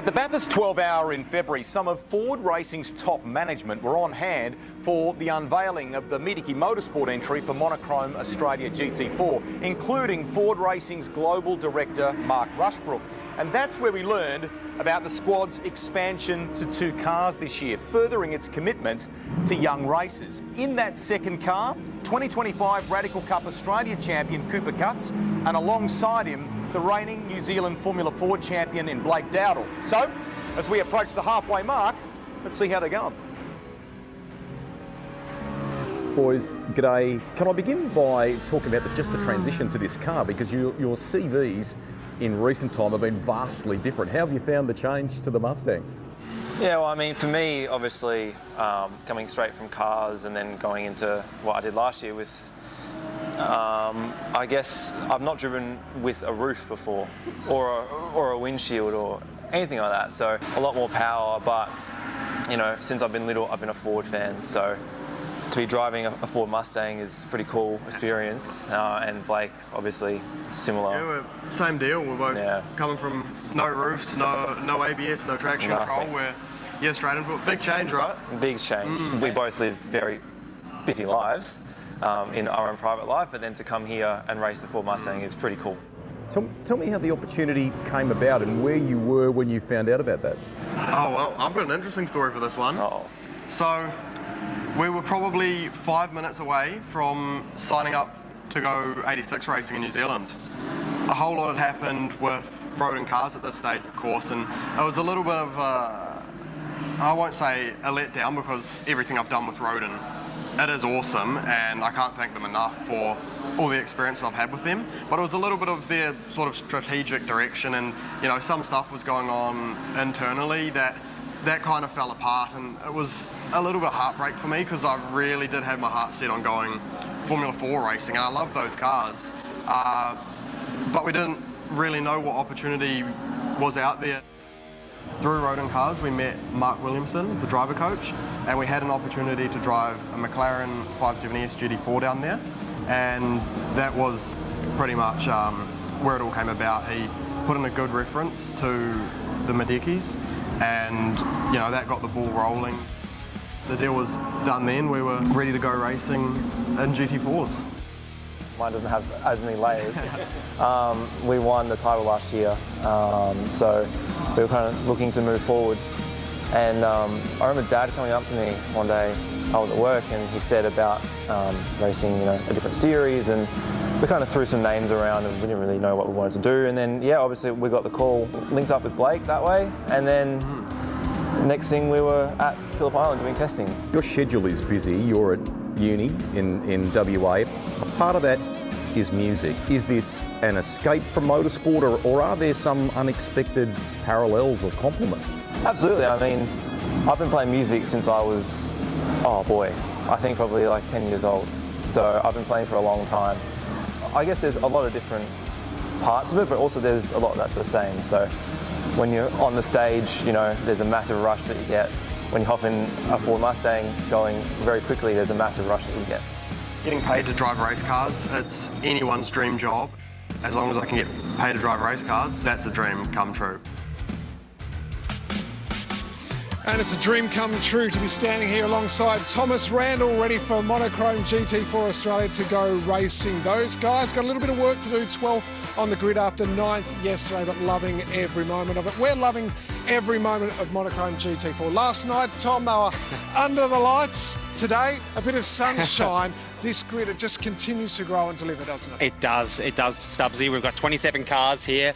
the Bathurst 12 Hour in February, some of Ford Racing's top management were on hand for the unveiling of the LIQUI Motorsport entry for Monochrome Australia GT4, including Ford Racing's Global Director, Mark Rushbrook. And that's where we learned about the squad's expansion to 2 cars this year, furthering its commitment to young racers. In that second car, 2025 Radical Cup Australia champion Cooper Cutts, and alongside him, the reigning New Zealand Formula Ford champion in Blake Dowdle. So, as we approach the halfway mark, let's see how they're going. Boys, g'day. Can I begin by talking about just the transition to this car, because your CVs in recent time have been vastly different. How have you found the change to the Mustang? Yeah, well, I mean, for me, obviously, coming straight from cars and then going into what I did last year with, I guess I've not driven with a roof before, or a windshield or anything like that. So a lot more power, but you know, since I've been little, I've been a Ford fan. So to be driving a Ford Mustang is a pretty cool experience. And Blake, obviously, similar. Yeah, we're same deal. We're both coming from no roofs, no ABS, no traction control. We're straight into it. Big change, right? Big change. We both live very busy lives in our own private life, but then to come here and race the Ford Mustang is pretty cool. Tell me how the opportunity came about and where you were when you found out about that. Oh, well, I've got an interesting story for this one. So, we were probably 5 minutes away from signing up to go 86 racing in New Zealand. A whole lot had happened with road and cars at this stage, of course, and it was a little bit of I won't say a letdown, because everything I've done with Roden, it is awesome, and I can't thank them enough for all the experience I've had with them. But it was a little bit of their sort of strategic direction, and you know, some stuff was going on internally that kind of fell apart, and it was a little bit of heartbreak for me, because I really did have my heart set on going Formula 4 racing, and I love those cars. But we didn't really know what opportunity was out there. Through Roden Cars, we met Mark Williamson, the driver coach, and we had an opportunity to drive a McLaren 570S GT4 down there, and that was pretty much where it all came about. He put in a good reference to the Madekis, and you know, that got the ball rolling. The deal was done then. We were ready to go racing in GT4s. Mine doesn't have as many layers. We won the title last year, so we were kind of looking to move forward. And I remember Dad coming up to me one day. I was at work, and he said about racing, you know, a different series, and we kind of threw some names around, and we didn't really know what we wanted to do. And then, yeah, obviously we got the call, linked up with Blake that way, and then next thing we were at Phillip Island doing testing. Your schedule is busy. You're at uni in WA. A part of that is music. Is this an escape from motorsport, or are there some unexpected parallels or complements? Absolutely. I mean, I've been playing music since I was, oh boy, I think probably like 10 years old. So I've been playing for a long time. I guess there's a lot of different parts of it, but also there's a lot that's the same. So when you're on the stage, you know, there's a massive rush that you get. When you hop in a Ford Mustang going very quickly, there's a massive rush that you get. Getting paid to drive race cars, it's anyone's dream job. As long as I can get paid to drive race cars, that's a dream come true. And it's a dream come true to be standing here alongside Thomas Randall, ready for Monochrome GT4 Australia to go racing. Those guys got a little bit of work to do, 12th on the grid after 9th yesterday, but loving every moment of it. We're loving every moment of Monochrome GT4. Last night, Tom, they were under the lights. Today, a bit of sunshine. This grid, it just continues to grow and deliver, doesn't it? It does, Stubbsy. We've got 27 cars here.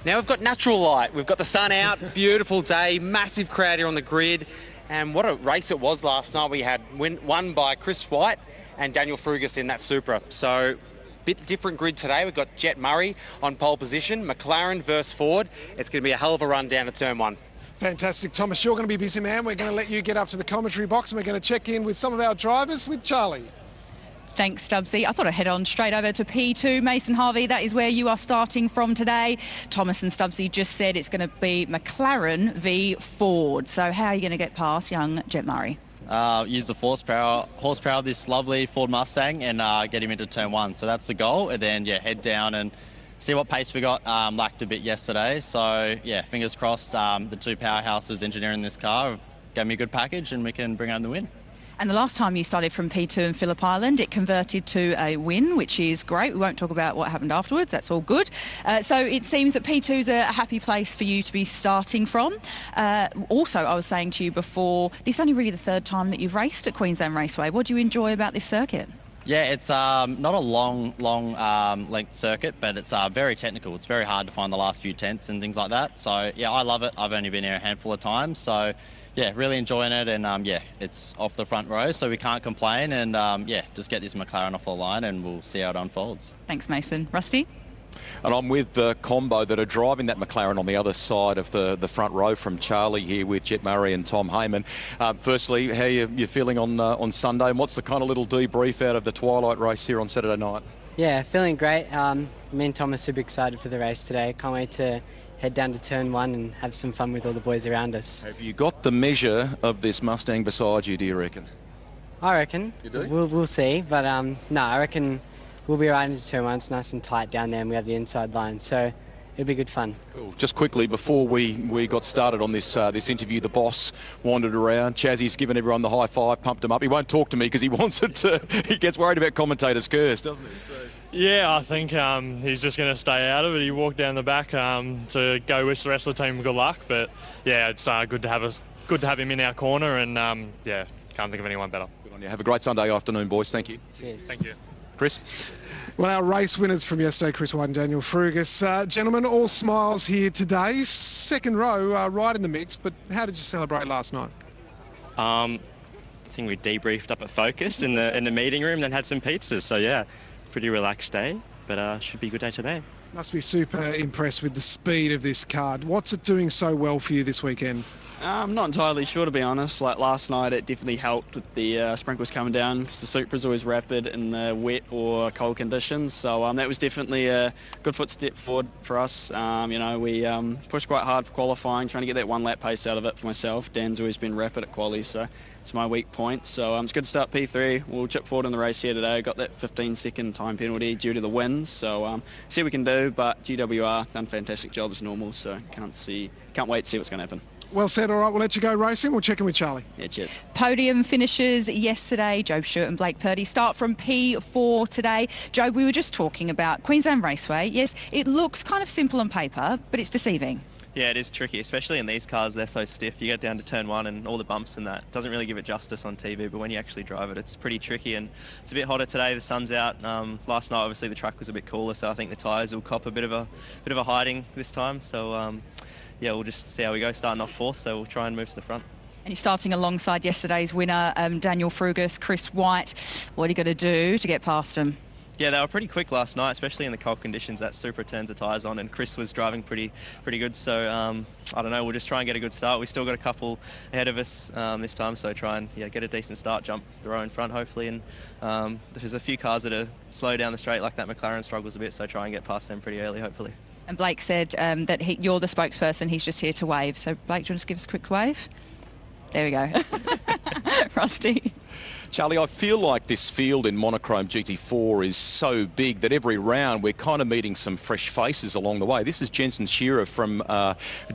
Now we've got natural light, we've got the sun out, beautiful day, massive crowd here on the grid, and what a race it was last night. We had won by Chris White and Daniel Frugas in that Supra. So, bit different grid today. We've got Jet Murray on pole position, McLaren versus Ford. It's going to be a hell of a run down to turn 1. Fantastic. Thomas, you're going to be busy, man. We're going to let you get up to the commentary box, and we're going to check in with some of our drivers with Charlie. Thanks, Stubbsy. I thought I'd head on straight over to P2. Mason Harvey, that is where you are starting from today. Thomas and Stubbsy just said it's going to be McLaren v Ford. So how are you going to get past young Jet Murray? Use the horsepower of this lovely Ford Mustang and get him into turn 1. So that's the goal. And then, yeah, head down and see what pace we got. Lacked a bit yesterday, so yeah, fingers crossed. The two powerhouses engineering this car gave me a good package, and we can bring home the win. And the last time you started from P2 in Phillip Island, it converted to a win, which is great. We won't talk about what happened afterwards. That's all good. So it seems that P2 is a happy place for you to be starting from. Also, I was saying to you before, this is only really the third time that you've raced at Queensland Raceway. What do you enjoy about this circuit? Yeah, it's not a long length circuit, but it's very technical. It's very hard to find the last few tenths and things like that. So yeah, I love it. I've only been here a handful of times, so yeah, really enjoying it. And yeah, it's off the front row, so we can't complain. And yeah, just get this McLaren off the line, and we'll see how it unfolds. Thanks, Mason. Rusty? And I'm with the combo that are driving that McLaren on the other side of the front row from Charlie here with Jet Murray and Tom Heyman. Firstly, how you feeling on Sunday, and what's the kind of little debrief out of the twilight race here on Saturday night? Yeah, feeling great. Me and Tom are super excited for the race today. Can't wait to head down to turn 1 and have some fun with all the boys around us. Have you got the measure of this Mustang beside you, do you reckon? I reckon. You do? We'll see, but no, I reckon we'll be riding into turn 1. It's nice and tight down there, and we have the inside line, so it'll be good fun. Cool. Just quickly, before we got started on this interview, the boss wandered around. Chazzy's given everyone the high five, pumped him up. He won't talk to me because he wants it to. He gets worried about commentators' curse, doesn't he? So. Yeah, I think he's just going to stay out of it. He walked down the back to go wish the rest of the team good luck. But yeah, it's good to have him in our corner, and yeah, can't think of anyone better. Good on you. Have a great Sunday afternoon, boys. Thank you. Cheers. Thank you. Chris? Well, our race winners from yesterday, Chris White and Daniel Frugas. Gentlemen, all smiles here today. Second row, right in the mix, but how did you celebrate last night? I think we debriefed up at Focus in the meeting room, then had some pizzas. So yeah, pretty relaxed day, but should be a good day today. Must be super impressed with the speed of this car. What's it doing so well for you this weekend? I'm not entirely sure, to be honest. Like last night, it definitely helped with the sprinkles coming down, because the Supra's always rapid in the wet or cold conditions. So that was definitely a good footstep forward for us. You know, we pushed quite hard for qualifying, trying to get that one lap pace out of it for myself. Dan's always been rapid at quali, so it's my weak point. So it's good to start P3. We'll chip forward in the race here today. Got that 15-second time penalty due to the wins. So see what we can do, but GWR done a fantastic job as normal. So can't wait to see what's going to happen. Well said. All right, we'll let you go racing. We'll check in with Charlie. Yeah, cheers. Podium finishes yesterday. Joe Stewart and Blake Purdy start from P4 today. Joe, we were just talking about Queensland Raceway. Yes, it looks kind of simple on paper, but it's deceiving. Yeah, it is tricky, especially in these cars. They're so stiff. You get down to turn 1 and all the bumps and that doesn't really give it justice on TV, but when you actually drive it, it's pretty tricky. And it's a bit hotter today. The sun's out. Last night, obviously, the track was a bit cooler, so I think the tyres will cop a bit of a hiding this time. So yeah, we'll just see how we go, starting off 4th, so we'll try and move to the front. And you're starting alongside yesterday's winner, Daniel Frugas, Chris White. What are you going to do to get past them? Yeah, they were pretty quick last night, especially in the cold conditions. That Supra turns the tyres on, and Chris was driving pretty good. So I don't know, we'll just try and get a good start. We still got a couple ahead of us this time, so try and get a decent start, jump the row in front hopefully. And there's a few cars that are slow down the straight, like that McLaren struggles a bit, so try and get past them pretty early hopefully. And Blake said that you're the spokesperson, he's just here to wave. So Blake, do you want to give us a quick wave? There we go. Rusty. Charlie, I feel like this field in Monochrome GT4 is so big that every round we're kind of meeting some fresh faces along the way. This is Jensen Shearer from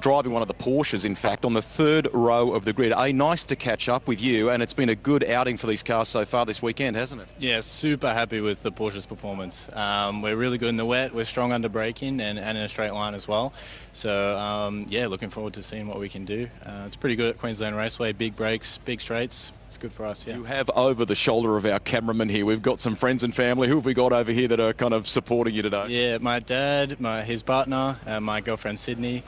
driving one of the Porsches, in fact, on the 3rd row of the grid. Nice to catch up with you, and it's been a good outing for these cars so far this weekend, hasn't it? Yeah, super happy with the Porsche's performance. We're really good in the wet, we're strong under braking and in a straight line as well. So yeah, looking forward to seeing what we can do. It's pretty good at Queensland Raceway, big brakes, big straights. It's good for us, yeah. You have over the shoulder of our cameraman here. We've got some friends and family. Who have we got over here that are kind of supporting you today? Yeah, my dad, his partner, my girlfriend Sydney,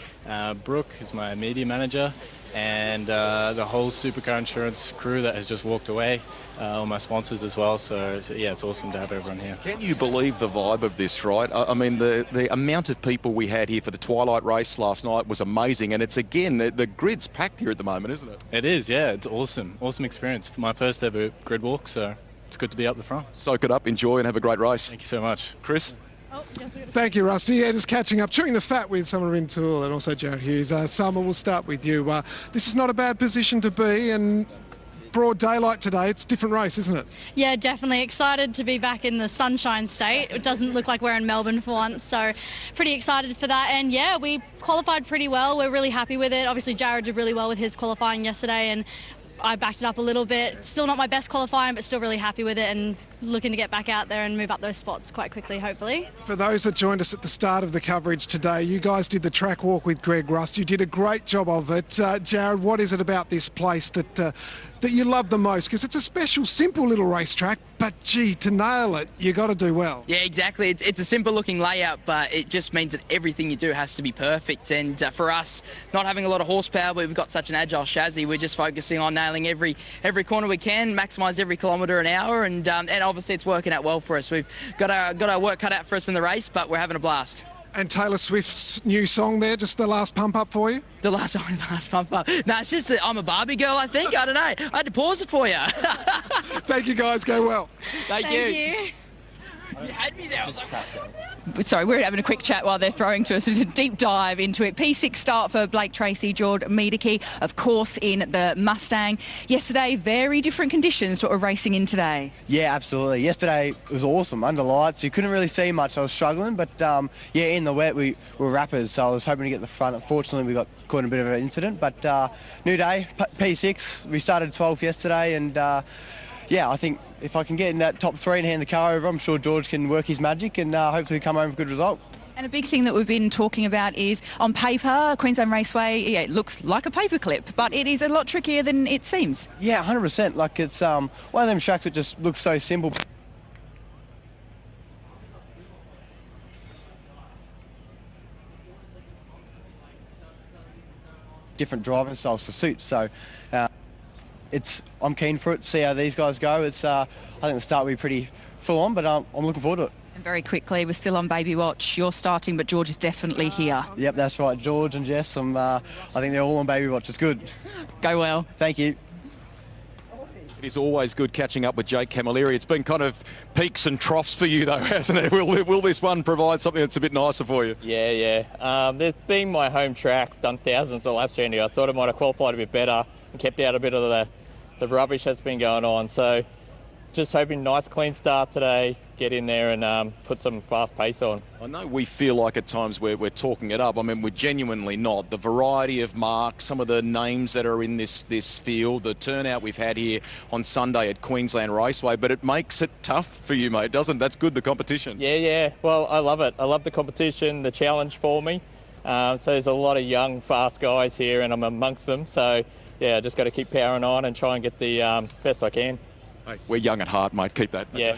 Brooke is my media manager, and the whole Supercar Insurance crew that has just walked away, all my sponsors as well. So yeah, it's awesome to have everyone here. Can you believe the vibe of this, right? I mean, the amount of people we had here for the Twilight race last night was amazing, and it's again, the grid's packed here at the moment, isn't it? It is, yeah. It's awesome experience. For my first ever grid walk, so it's good to be up the front. Soak it up, enjoy, and have a great race. Thank you so much. Chris? Thank you, Rusty. Yeah, just catching up, chewing the fat with Summer Rintoul and also Jared Hughes. Summer, we'll start with you. This is not a bad position to be, and broad daylight today. It's a different race, isn't it? Yeah, definitely excited to be back in the Sunshine State. It doesn't look like we're in Melbourne for once, so pretty excited for that. And yeah, we qualified pretty well. We're really happy with it. Obviously, Jared did really well with his qualifying yesterday, and I backed it up a little bit. Still not my best qualifying, but still really happy with it and looking to get back out there and move up those spots quite quickly, hopefully. For those that joined us at the start of the coverage today, you guys did the track walk with Greg Rust. You did a great job of it. Jared, what is it about this place that you love the most? Because it's a special, simple little racetrack, but gee, to nail it, you got to do well. Yeah, exactly. It's a simple looking layout, but it just means that everything you do has to be perfect. And for us, not having a lot of horsepower, but we've got such an agile chassis, we're just focusing on nailing every corner we can, maximise every kilometre an hour, and obviously it's working out well for us. We've got our work cut out for us in the race, but we're having a blast. And Taylor Swift's new song there, just the last pump up for you? The last pump up. No, it's just that I'm a Barbie girl, I think. I don't know. I had to pause it for you. Thank you, guys. Go well. Thank you. You had me there. I was like, Sorry, we're having a quick chat while they're throwing to us. It's a deep dive into it. P6 start for Blake Tracy, George Miedeke, of course, in the Mustang. Yesterday, very different conditions to what we're racing in today. Yeah, absolutely. Yesterday was awesome. Under lights, you couldn't really see much. I was struggling, but yeah, in the wet, we were rapid, so I was hoping to get the front. Unfortunately, we got caught in a bit of an incident, but new day, P6. We started 12th yesterday, and yeah, I think if I can get in that top 3 and hand the car over, I'm sure George can work his magic and hopefully come home with a good result. And a big thing that we've been talking about is, on paper, Queensland Raceway, yeah, it looks like a paperclip, but it is a lot trickier than it seems. Yeah, 100%. Like, it's one of them tracks that just looks so simple. Different driving styles to suit, so I'm keen for it, see how these guys go. I think the start will be pretty full on, but I'm looking forward to it. And very quickly, we're still on baby watch. You're starting, but George is definitely here. Yep, that's right. George and Jess, I think they're all on baby watch. It's good. Go well. Thank you. It is always good catching up with Jake Camilleri. It's been kind of peaks and troughs for you, though, hasn't it? Will this one provide something that's a bit nicer for you? Yeah. This being my home track, done thousands of laps around here, I thought I might have qualified a bit better and kept out a bit of the rubbish that's been going on. So just hoping nice clean start today, get in there and put some fast pace on. I know we feel like at times we're talking it up. I mean, we're genuinely not. The variety of marks, some of the names that are in this field, the turnout we've had here on Sunday at Queensland Raceway, but it makes it tough for you, mate, doesn't it? That's good, the competition. Yeah. Well, I love it. I love the competition, the challenge for me. So there's a lot of young, fast guys here, and I'm amongst them. So yeah, just got to keep powering on and try and get the best I can. Hey, we're young at heart, mate. Keep that. Yeah.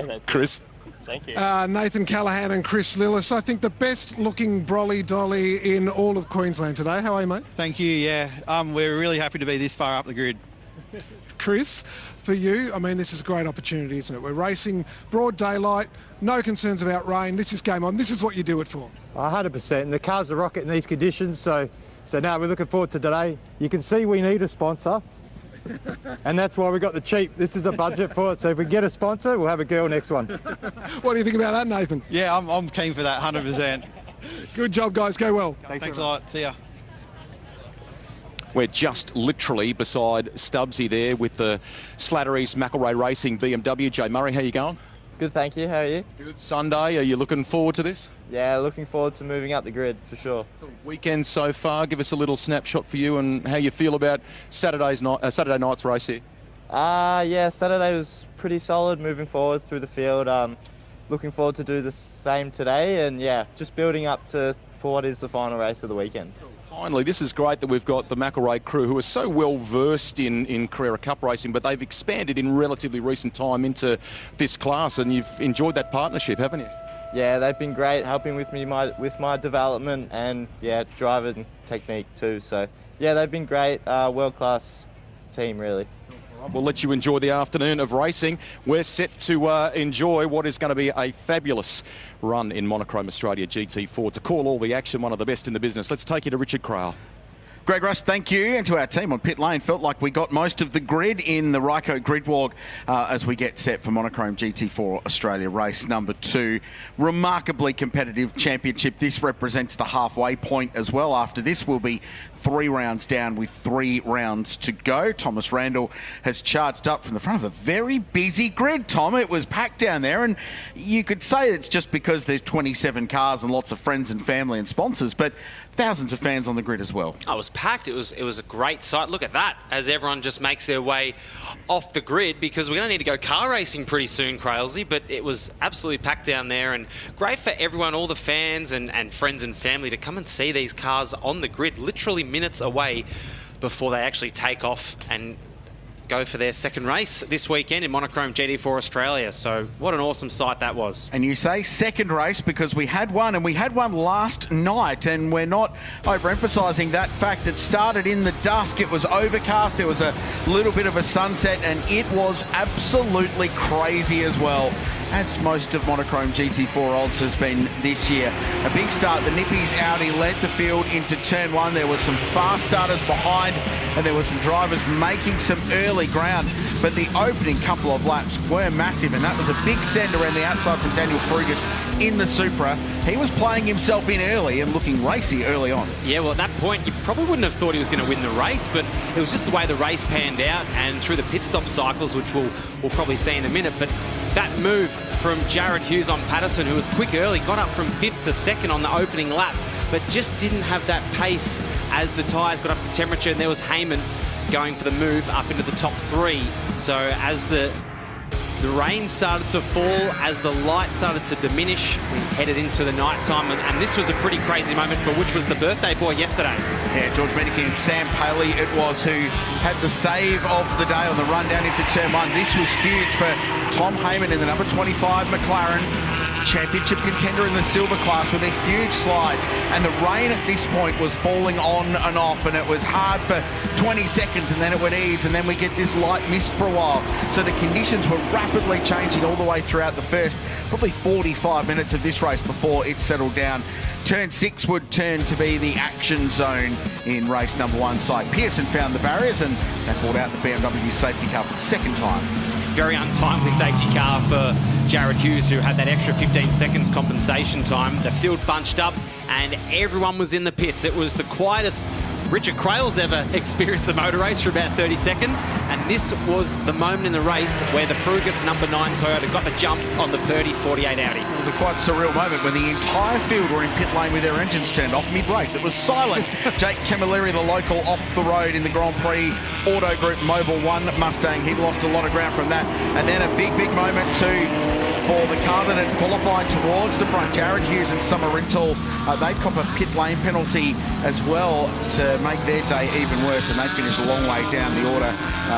That's Chris. Thank you. Nathan Callahan and Chris Lillis, I think the best looking brolly dolly in all of Queensland today. How are you, mate? Thank you, yeah. We're really happy to be this far up the grid. Chris, for you, I mean, this is a great opportunity, isn't it? We're racing broad daylight, no concerns about rain. This is game on. This is what you do it for. 100%. And the car's a rocket in these conditions, so now we're looking forward to today. You can see we need a sponsor. And that's why we got the cheap. This is a budget for it, so if we get a sponsor, we'll have a girl next one. What do you think about that, Nathan? Yeah, I'm keen for that, 100%. Good job, guys. Go well. Thanks a lot. See ya. We're just literally beside Stubbsy there with the Slattery's McElroy Racing BMW. Jay Murray, how you going? Good, thank you. How are you? Good. Sunday, are you looking forward to this? Yeah, looking forward to moving up the grid, for sure. Weekend so far, give us a little snapshot for you and how you feel about Saturday night's race here. Yeah, Saturday was pretty solid, moving forward through the field. Looking forward to do the same today, and yeah, just building up for what is the final race of the weekend. Finally, this is great that we've got the McElroy crew who are so well versed in Carrera Cup racing, but they've expanded in relatively recent time into this class, and you've enjoyed that partnership, haven't you? Yeah, they've been great, helping with me with my development and yeah, driving technique too. So yeah, they've been great, world-class team really. We'll let you enjoy the afternoon of racing. We're set to enjoy what is going to be a fabulous run in Monochrome Australia GT4. To call all the action, one of the best in the business, let's take you to Richard Craill. Greg Russ, thank you. And to our team on pit lane, felt like we got most of the grid in the Ryco grid walk as we get set for Monochrome GT4 Australia race number 2. Remarkably competitive championship. This represents the halfway point as well. After this, we'll be 3 rounds down with 3 rounds to go. Thomas Randall has charged up from the front of a very busy grid, Tom. It was packed down there, and you could say it's just because there's 27 cars and lots of friends and family and sponsors, but thousands of fans on the grid as well. Oh, it was packed. It was a great sight. Look at that, as everyone just makes their way off the grid, because we're going to need to go car racing pretty soon, Crailsy, but it was absolutely packed down there, and great for everyone, all the fans and friends and family, to come and see these cars on the grid literally minutes away before they actually take off and go for their second race this weekend in Monochrome GT4 Australia. So what an awesome sight that was. And you say second race because we had one, and we had one last night, and we're not overemphasising that fact. It started in the dusk, it was overcast, there was a little bit of a sunset, and it was absolutely crazy as well, as most of Monochrome GT4 Oz has been this year. A big start. The Nippies Audi led the field into turn 1. There was some fast starters behind, and there were some drivers making some early ground, but the opening couple of laps were massive, and that was a big send around the outside from Daniel Frugas in the Supra. He was playing himself in early and looking racy early on. Yeah, well, at that point, you probably wouldn't have thought he was going to win the race, but it was just the way the race panned out, and through the pit stop cycles, which we'll probably see in a minute, but that move from Jared Hughes on Patterson, who was quick early, got up from 5th to 2nd on the opening lap, but just didn't have that pace as the tyres got up to temperature, and there was Heyman going for the move up into the top 3. So as the rain started to fall, as the light started to diminish, we headed into the night time, and this was a pretty crazy moment for which was the birthday boy yesterday. Yeah, George Medici and Sam Paley it was who had the save of the day on the run down into turn 1. This was huge for Tom Heyman in the number 25 McLaren, championship contender in the silver class, with a huge slide, and the rain at this point was falling on and off, and it was hard for 20 seconds, and then it would ease, and then we get this light mist for a while. So the conditions were rapidly changing all the way throughout the first probably 45 minutes of this race before it settled down. Turn 6 would turn to be the action zone in race number 1. Cy Pearson found the barriers, and they brought out the BMW safety car for the second time. Very untimely safety car for Jared Hughes, who had that extra 15 seconds compensation time. The field bunched up and everyone was in the pits. It was the quietest Richard Crail's ever experienced a motor race for about 30 seconds, and this was the moment in the race where the Frugas number 9 Toyota got the jump on the Purdy 48 Audi. It was a quite surreal moment when the entire field were in pit lane with their engines turned off mid-race. It was silent. Jake Camilleri, the local, off the road in the Grand Prix Auto Group Mobile 1 Mustang. He lost a lot of ground from that. And then a big moment too for the car that had qualified towards the front. Jared Hughes and Summer Rintoul, they cop a pit lane penalty as well to make their day even worse, and they finished a long way down the order.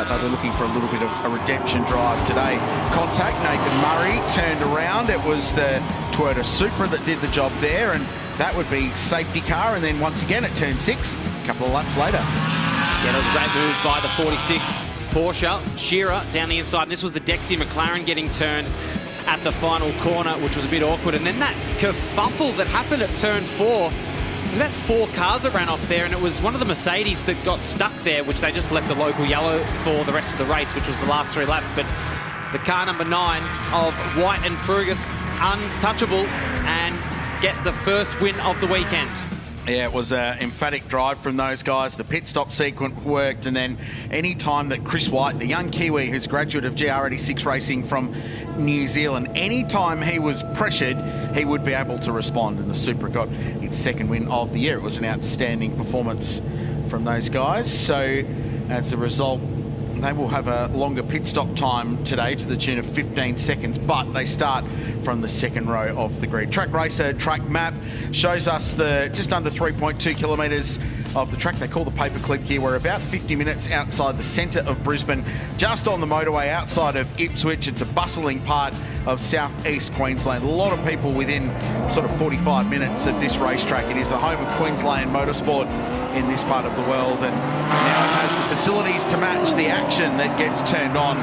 They were looking for a little bit of a redemption drive today. Contact, Nathan Murray turned around. It was the Toyota Supra that did the job there, and that would be safety car. And then once again at turn 6, a couple of laps later. Yeah, that was a great move by the 46 Porsche. Shearer down the inside, and this was the Dexy McLaren getting turned at the final corner, which was a bit awkward. And then that kerfuffle that happened at turn 4, about 4 cars that ran off there, and it was one of the Mercedes that got stuck there, which they just left the local yellow for the rest of the race, which was the last 3 laps. But the car number 9 of White and Frugas, untouchable, and get the first win of the weekend. Yeah, it was an emphatic drive from those guys. The pit stop sequence worked, and then any time that Chris White, the young Kiwi who's a graduate of GR86 racing from New Zealand, any time he was pressured, he would be able to respond, and the Supra got its second win of the year. It was an outstanding performance from those guys. So as a result, they will have a longer pit stop time today to the tune of 15 seconds, but they start from the second row of the grid. Track Racer track map shows us the just under 3.2 kilometres of the track they call the paperclip here. We're about 50 minutes outside the centre of Brisbane, just on the motorway outside of Ipswich. It's a bustling part of southeast Queensland. A lot of people within sort of 45 minutes of this racetrack. It is the home of Queensland Motorsport in this part of the world, and now it has the facilities to match the action that gets turned on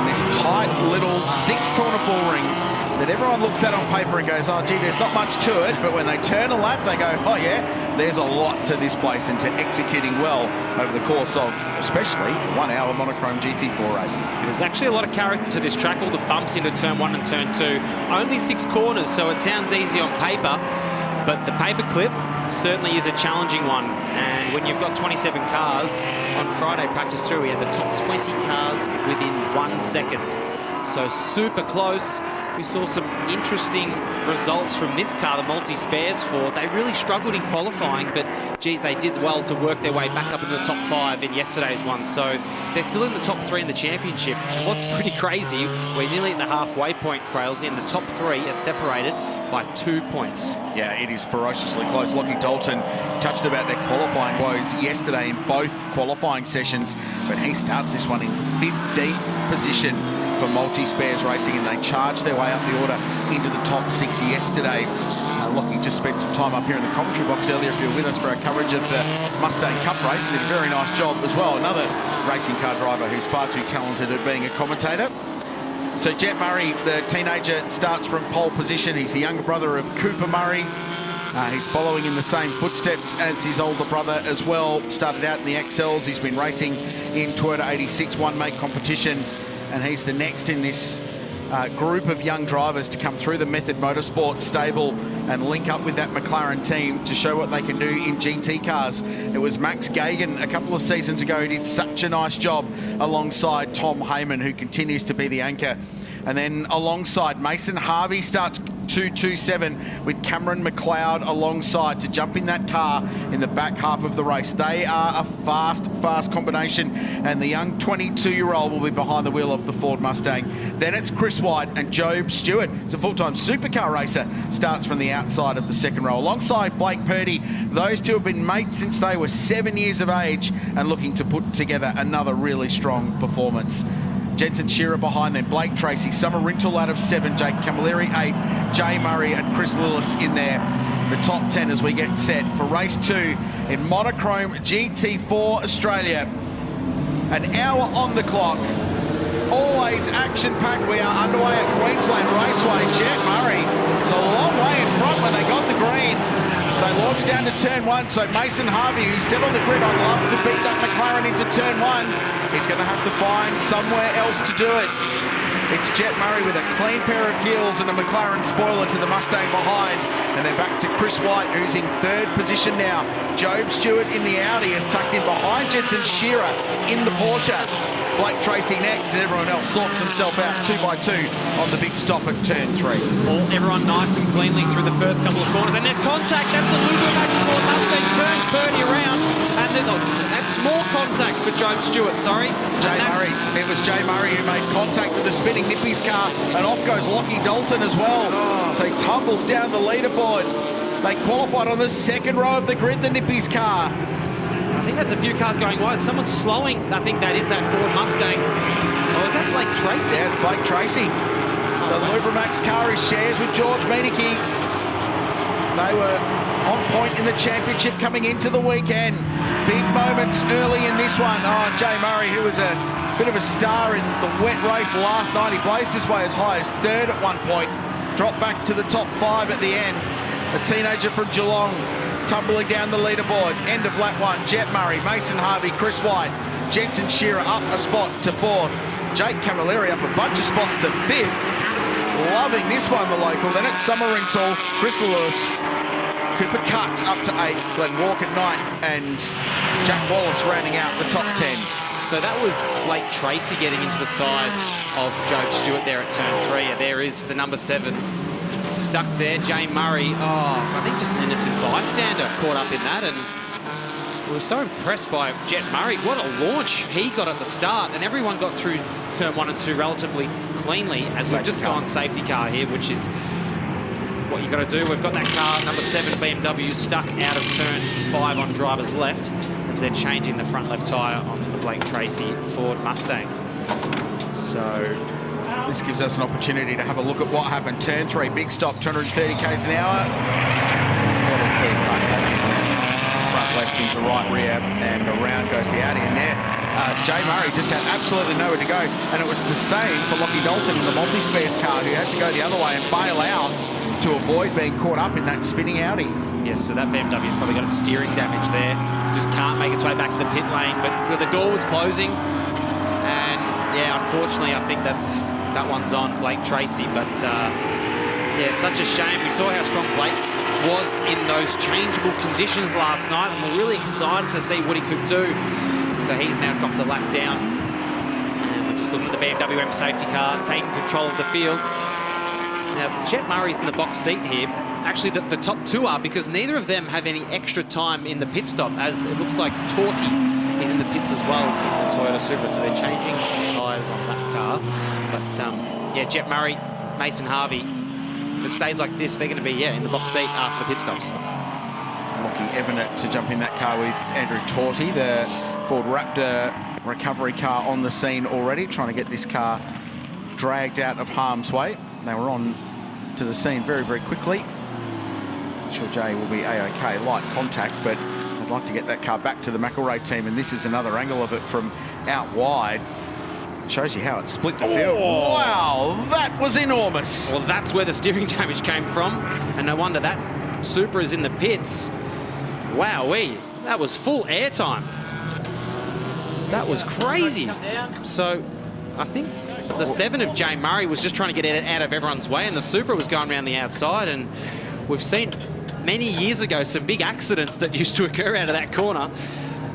this tight little 6-corner bullring that everyone looks at on paper and goes, oh gee, there's not much to it, but when they turn a lap they go, oh yeah, there's a lot to this place and to executing well over the course of especially 1 hour Monochrome GT4 race. There's actually a lot of character to this track, all the bumps into turn 1 and turn 2. Only 6 corners, so it sounds easy on paper, but the paperclip certainly is a challenging one. And when you've got 27 cars, on Friday practice through, we had the top 20 cars within 1 second. So super close. We saw some interesting results from this car, the multi-spares Ford. They really struggled in qualifying, but geez, they did well to work their way back up into the top 5 in yesterday's one. So they're still in the top 3 in the championship. And what's pretty crazy, we're nearly at the halfway point, Crailsy, and the top 3 are separated by 2 points. Yeah, it is ferociously close. Lockie Dalton touched about their qualifying woes yesterday in both qualifying sessions, but he starts this one in 15th position for multi-spares racing, and they charged their way up the order into the top 6 yesterday. Lockie just spent some time up here in the commentary box earlier, if you were with us, for our coverage of the Mustang Cup race, and did a very nice job as well. Another racing car driver who's far too talented at being a commentator. So Jet Murray, the teenager, starts from pole position. He's the younger brother of Cooper Murray. He's following in the same footsteps as his older brother as well. Started out in the XLs. He's been racing in Toyota 86 one-make competition, and he's the next in this group of young drivers to come through the Method Motorsports stable and link up with that McLaren team to show what they can do in GT cars. It was Max Gagan a couple of seasons ago who did such a nice job alongside Tom Heyman, who continues to be the anchor. And then alongside Mason Harvey starts 227 with Cameron McLeod alongside to jump in that car in the back half of the race. They are a fast combination, and the young 22-year-old will be behind the wheel of the Ford Mustang. Then it's Chris White and Job Stewart. He's a full-time supercar racer, starts from the outside of the second row. Alongside Blake Purdy, those two have been mates since they were 7 years of age and looking to put together another really strong performance. Jensen Shearer behind them, Blake Tracy, Summer Rintle out of 7, Jake Camilleri 8, Jay Murray and Chris Lillis in there. The top 10 as we get set for race 2 in Monochrome GT4 Australia. An hour on the clock, always action-packed. We are underway at Queensland Raceway. Jet Murray was a long way in front when they got the green. They launched down to turn 1, so Mason Harvey, who said on the grid, I'd love to beat that McLaren into turn 1, he's going to have to find somewhere else to do it. It's Jet Murray with a clean pair of heels and a McLaren spoiler to the Mustang behind. And then back to Chris White, who's in 3rd position now. Job Stewart in the Audi is tucked in behind Jensen Shearer in the Porsche. Blake Tracy next, and everyone else sorts himself out 2 by 2 on the big stop at turn 3. Everyone nice and cleanly through the first couple of corners, and there's contact. That's a Lubermax Ford Mustang, turns Purdy around, and that's more contact for Job Stewart, sorry. Murray. It was Jay Murray who made contact with the spinning Nippy's car, and off goes Lockie Dalton as well. So he tumbles down the leaderboard. They qualified on the 2nd row of the grid, the Nippy's car. I think that's a few cars going wide. Someone's slowing. I think that is that Ford Mustang. Oh, is that Blake Tracy? Yeah, it's Blake Tracy. The Lubermax car is shares with George Meineke. They were on point in the championship coming into the weekend. Big moments early in this one. Oh, Jay Murray, who was a bit of a star in the wet race last night. He blazed his way as high as 3rd at one point. Dropped back to the top 5 at the end. A teenager from Geelong, tumbling down the leaderboard. End of lap 1, Jet Murray, Mason Harvey, Chris White, Jensen Shearer up a spot to 4th. Jake Camilleri up a bunch of spots to 5th. Loving this one, the local. Then it's Summer Rintle, Chris Lewis, Cooper Cutts up to 8th, Glenn Walker 9th, and Jack Wallace rounding out the top 10. So that was Blake Tracy getting into the side of Job Stewart there at turn 3. There is the number 7. Stuck there, Jay Murray. Oh, I think just an innocent bystander caught up in that, and we were so impressed by Jet Murray. What a launch he got at the start, and everyone got through turn 1 and 2 relatively cleanly, as we've just gone safety car here, which is what you got to do. We've got that car, number 7 BMW, stuck out of turn 5 on driver's left as they're changing the front left tyre on the Blake Tracy Ford Mustang. So this gives us an opportunity to have a look at what happened. Turn 3, big stop, 230 k's an hour. Fairly clear cut, that isn't it? Front left into right rear, and around goes the Audi. And there, Jay Murray just had absolutely nowhere to go, and it was the same for Lockie Dalton in the multi-spares car, who had to go the other way and bail out to avoid being caught up in that spinning Audi. Yes, so that BMW's probably got some steering damage there. Just can't make its way back to the pit lane, but the door was closing, and yeah, unfortunately, I think that one's on Blake Tracy, but yeah, such a shame. We saw how strong Blake was in those changeable conditions last night, and we're really excited to see what he could do. So he's now dropped a lap down, and we're just looking at the BMW M safety car taking control of the field. Now, Jet Murray's in the box seat here. Actually, the top two are, because neither of them have any extra time in the pit stop, as it looks like Torty is in the pits as well in the Toyota Supra, so they're changing some tyres on that car. But yeah, Jet Murray, Mason Harvey, if it stays like this, they're going to be, yeah, in the box seat after the pit stops. Lockie Evanet to jump in that car with Andrew Torty, the Ford Raptor recovery car on the scene already, trying to get this car dragged out of harm's way. They were on to the scene very, very quickly. I'm sure Jay will be A-OK, light contact, but I'd like to get that car back to the McElrea team, and this is another angle of it from out wide. Shows you how it split the field. Oh. Wow, that was enormous. Well, that's where the steering damage came from, and no wonder that Supra's in the pits. Wowee, that was full airtime. That was crazy. So I think the 7 of Jay Murray was just trying to get it out of everyone's way, and the Supra was going around the outside, and we've seen many years ago some big accidents that used to occur out of that corner.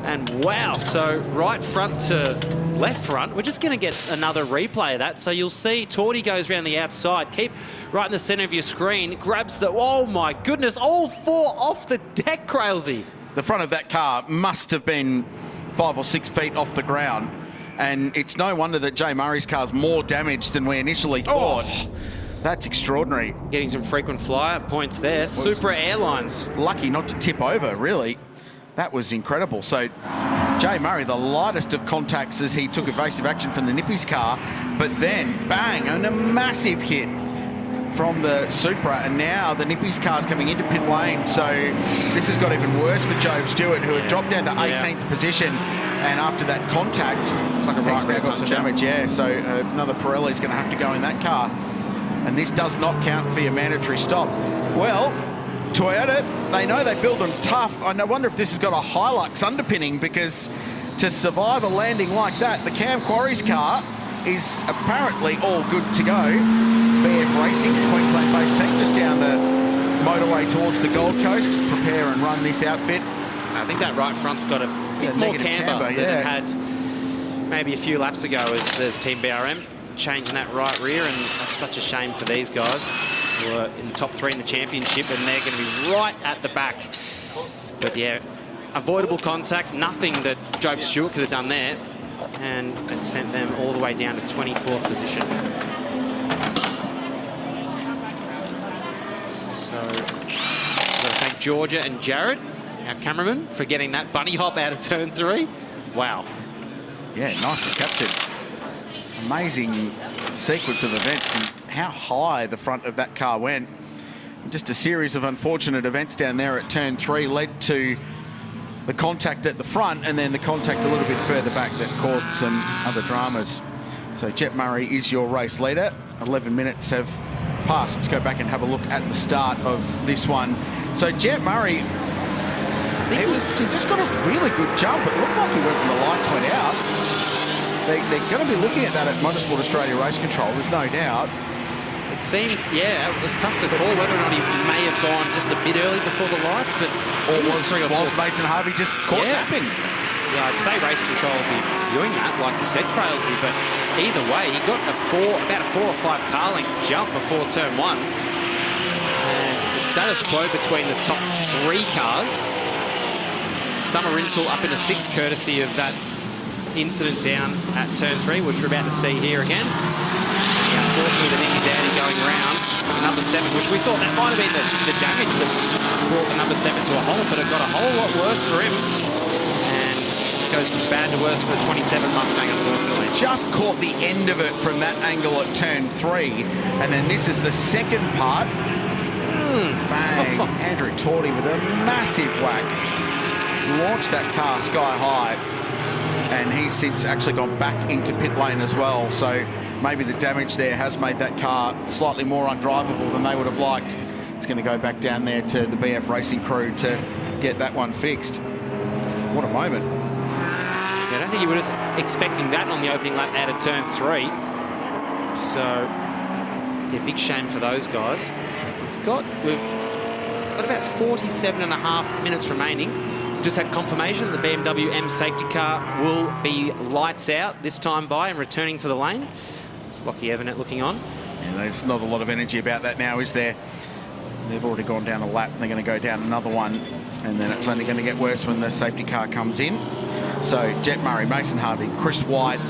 And wow, so right front to left front, we're just going to get another replay of that. So you'll see Torty goes around the outside, keep right in the center of your screen, grabs the, oh my goodness, all 4 off the deck, Crailsy. The front of that car must have been 5 or 6 feet off the ground, and it's no wonder that Jay Murray's car's more damaged than we initially thought. Oh. That's extraordinary. Getting some frequent flyer points there. Supra Airlines. Lucky not to tip over, really. That was incredible. So Jay Murray, the lightest of contacts as he took evasive action from the Nippy's car, but then bang, and a massive hit from the Supra, and now the Nippy's car's coming into pit lane. So this has got even worse for Job Stewart, who had dropped down to 18th position, and after that contact, it's like a right now got some damage. Yeah, so another Pirelli's going to have to go in that car, and this does not count for your mandatory stop. Well, Toyota, they know they build them tough. I wonder if this has got a Hilux underpinning, because to survive a landing like that, the Cam Quarry's car is apparently all good to go. BF Racing, Queensland-based team, just down the motorway towards the Gold Coast, prepare and run this outfit. I think that right front's got a bit more camber than it had maybe a few laps ago as Team BRM, changing that right rear, and that's such a shame for these guys who are in the top 3 in the championship, and they're going to be right at the back. But yeah, avoidable contact, nothing that Job Stewart could have done there, and it sent them all the way down to 24th position. So I've got to thank Georgia and Jared, our cameraman, for getting that bunny hop out of turn 3. Wow. Yeah, nicely captured. Amazing sequence of events, and how high the front of that car went. Just a series of unfortunate events down there at turn 3 led to the contact at the front, and then the contact a little bit further back that caused some other dramas. So Jet Murray is your race leader. 11 minutes have passed. Let's go back and have a look at the start of this one. So Jet Murray, he just got a really good jump. It looked like he went when the lights went out. They're going to be looking at that at Motorsport Australia Race Control, there's no doubt. It seemed, yeah, it was tough to call whether or not he may have gone just a bit early before the lights, but... Or was Mason Harvey just caught napping? Yeah, I'd say Race Control will be viewing that, like you said, Crailsy, but either way, he got about a 4 or 5 car length jump before turn 1. And it's status quo between the top 3 cars. Summer Rintoul up into 6th, courtesy of that incident down at turn 3, which we're about to see here again. Yeah, unfortunately, the Nippy's Audi going around number 7, which we thought that might have been the damage that brought the number 7 to a halt, but it got a whole lot worse for him. And this goes from bad to worse for the 27 Mustang, unfortunately. Just caught the end of it from that angle at turn 3, and then this is the second part. Bang! Andrew Torty with a massive whack. Launched that car sky high. and he's since actually gone back into pit lane as well. So maybe the damage there has made that car slightly more undrivable than they would have liked. It's going to go back down there to the BF Racing crew to get that one fixed. What a moment. Yeah, I don't think you were expecting that on the opening lap out of turn 3. So, yeah, big shame for those guys. We've got about 47.5 minutes remaining. We've just had confirmation that the BMW M safety car will be lights out this time by and returning to the lane. It's Lockie Evanet looking on. Yeah, there's not a lot of energy about that now, is there? They've already gone down a lap and they're going to go down another one, and then it's only going to get worse when the safety car comes in. So Jet Murray, Mason Harvey, Chris White,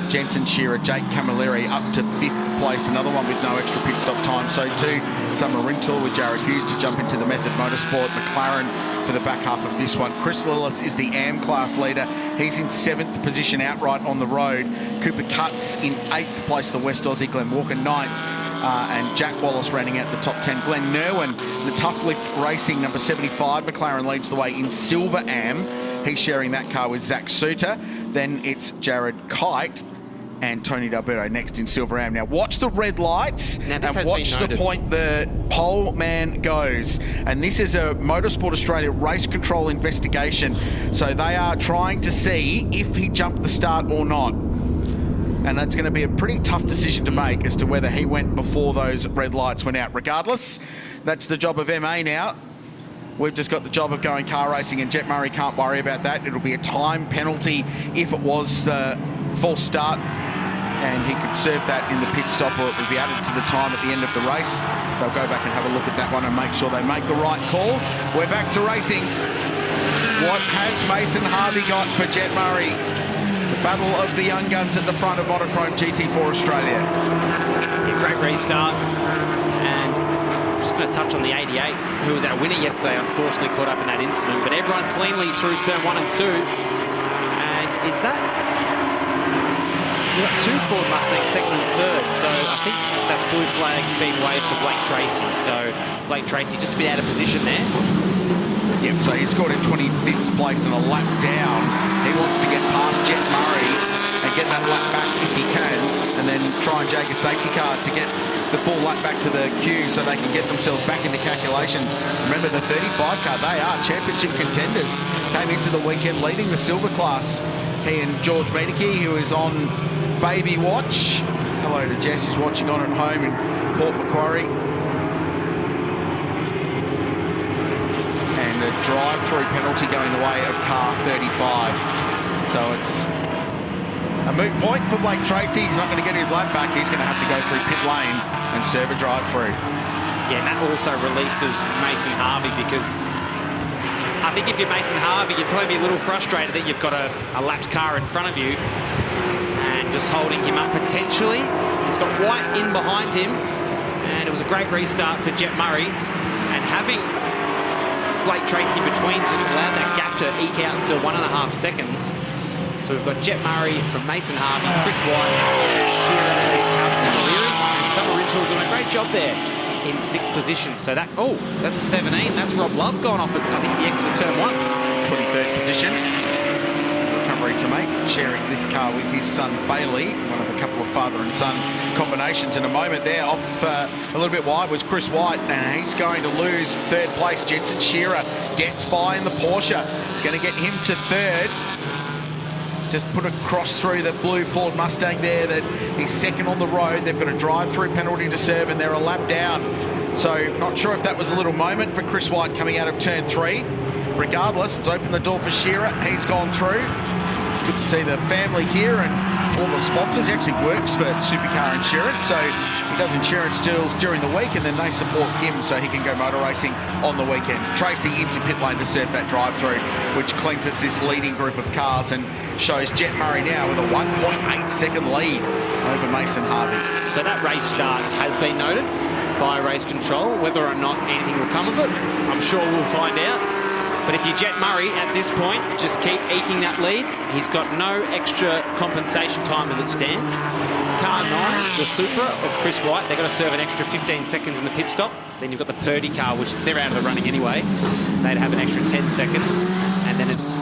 Jensen Shearer, Jake Camilleri up to 5th place. Another one with no extra pit stop time. So too, Summer Rintoul with Jared Hughes to jump into the Method Motorsport. McLaren for the back half of this one. Chris Lillis is the AM class leader. He's in 7th position outright on the road. Cooper Cutts in 8th place. The West Aussie Glenn Walker 9th. And Jack Wallace running out the top 10. Glenn Nerwin, the Tough Lift Racing number 75. McLaren leads the way in silver AM. He's sharing that car with Zach Suter. Then it's Jared Kite and Tony D'Alberto next in silver AM. Now watch the red lights and watch the point the pole man goes. And this is a Motorsport Australia race control investigation. So they are trying to see if he jumped the start or not. And it's going to be a pretty tough decision to make as to whether he went before those red lights went out. Regardless, that's the job of MA now. We've just got the job of going car racing, and Jet Murray can't worry about that. It'll be a time penalty if it was the false start, and he could serve that in the pit stop, or it will be added to the time at the end of the race. They'll go back and have a look at that one and make sure they make the right call. We're back to racing. What has Mason Harvey got for Jet Murray? The battle of the young guns at the front of Monochrome GT4 Australia. Yeah, great restart. And just going to touch on the 88, who was our winner yesterday, unfortunately caught up in that incident. But everyone cleanly through turn 1 and 2. And is that... We've got 2 Ford Mustangs, 2nd and 3rd. So I think that's blue flags being waved for Blake Tracy. So Blake Tracy just a bit out of position there. Yep, so he scored in 25th place and a lap down. He wants to get past Jet Murray and get that lap back if he can, and then try and jag a safety car to get the full lap back to the queue so they can get themselves back into calculations. Remember, the 35 car, they are championship contenders. Came into the weekend leading the silver class. He and George Meadeke, who is on baby watch. Hello to Jess, who's watching on at home in Port Macquarie. And a drive-through penalty going the way of car 35. So it's a moot point for Blake Tracy. He's not going to get his lap back. He's going to have to go through pit lane and serve a drive-through. Yeah, and that also releases Mason Harvey, because I think if you're Mason Harvey, you'd probably be a little frustrated that you've got a lapped car in front of you and just holding him up potentially. He's got White in behind him, and it was a great restart for Jet Murray. And having Blake Tracy between just allowed that gap to eke out to 1.5 seconds. So we've got Jet Murray from Mason Harvey, Chris White, Shearer, Camilleri, and Summer Rintoul doing a great job there in 6th position. So that, oh, that's the 17. That's Rob Love gone off at, I think, the exit of turn 1. 23rd position. Recovery to make, sharing this car with his son Bailey, one of a couple of father and son combinations in a moment there. Off a little bit wide was Chris White, and he's going to lose 3rd place. Jensen Shearer gets by in the Porsche. It's going to get him to 3rd. Just put a cross through the blue Ford Mustang there that he's 2nd on the road. They've got a drive-through penalty to serve, and they're a lap down. So not sure if that was a little moment for Chris White coming out of turn 3. Regardless, it's opened the door for Shearer. He's gone through. It's good to see the family here and all the sponsors. He actually works for Supercar Insurance, so he does insurance deals during the week, and then they support him so he can go motor racing on the weekend. Tracy into pit lane to serve that drive-through, which clinches this leading group of cars and shows Jet Murray now with a 1.8-second lead over Mason Harvey. So that race start has been noted by race control. Whether or not anything will come of it, I'm sure we'll find out. But if you're Jet Murray at this point, just keep eking that lead. He's got no extra compensation time as it stands. Car 9, the Supra of Chris White, they've got to serve an extra 15 seconds in the pit stop. Then you've got the Purdy car, which they're out of the running anyway. They'd have an extra 10 seconds. And then it's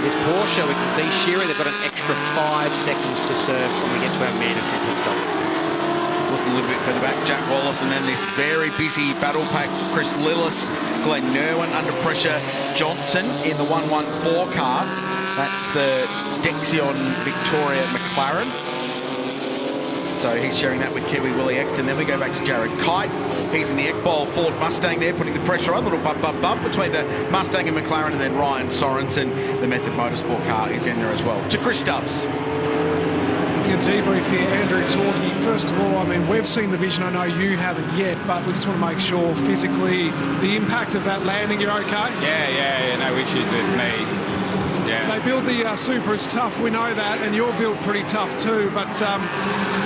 is Porsche. We can see Shearer, they've got an extra 5 seconds to serve when we get to our mandatory pit stop. Looking a little bit further back, Jack Wallace, and then this very busy battle pack, Chris Lillis, Glenn Nerwin under pressure, Johnson in the 114 car. That's the Dexion Victoria McLaren. So he's sharing that with Kiwi Willie Exton. Then we go back to Jared Kite. He's in the Ekbol Ford Mustang there, putting the pressure on. A little bump between the Mustang and McLaren, and then Ryan Sorensen, the Method Motorsport car, is in there as well. To Chris Stubbs. A debrief here, Andrew Torquay. First of all, I mean, we've seen the vision. I know you haven't yet, but we just want to make sure physically the impact of that landing, you're okay? Yeah, no issues with me. Yeah. They build the Super as tough, we know that, and you're built pretty tough too, but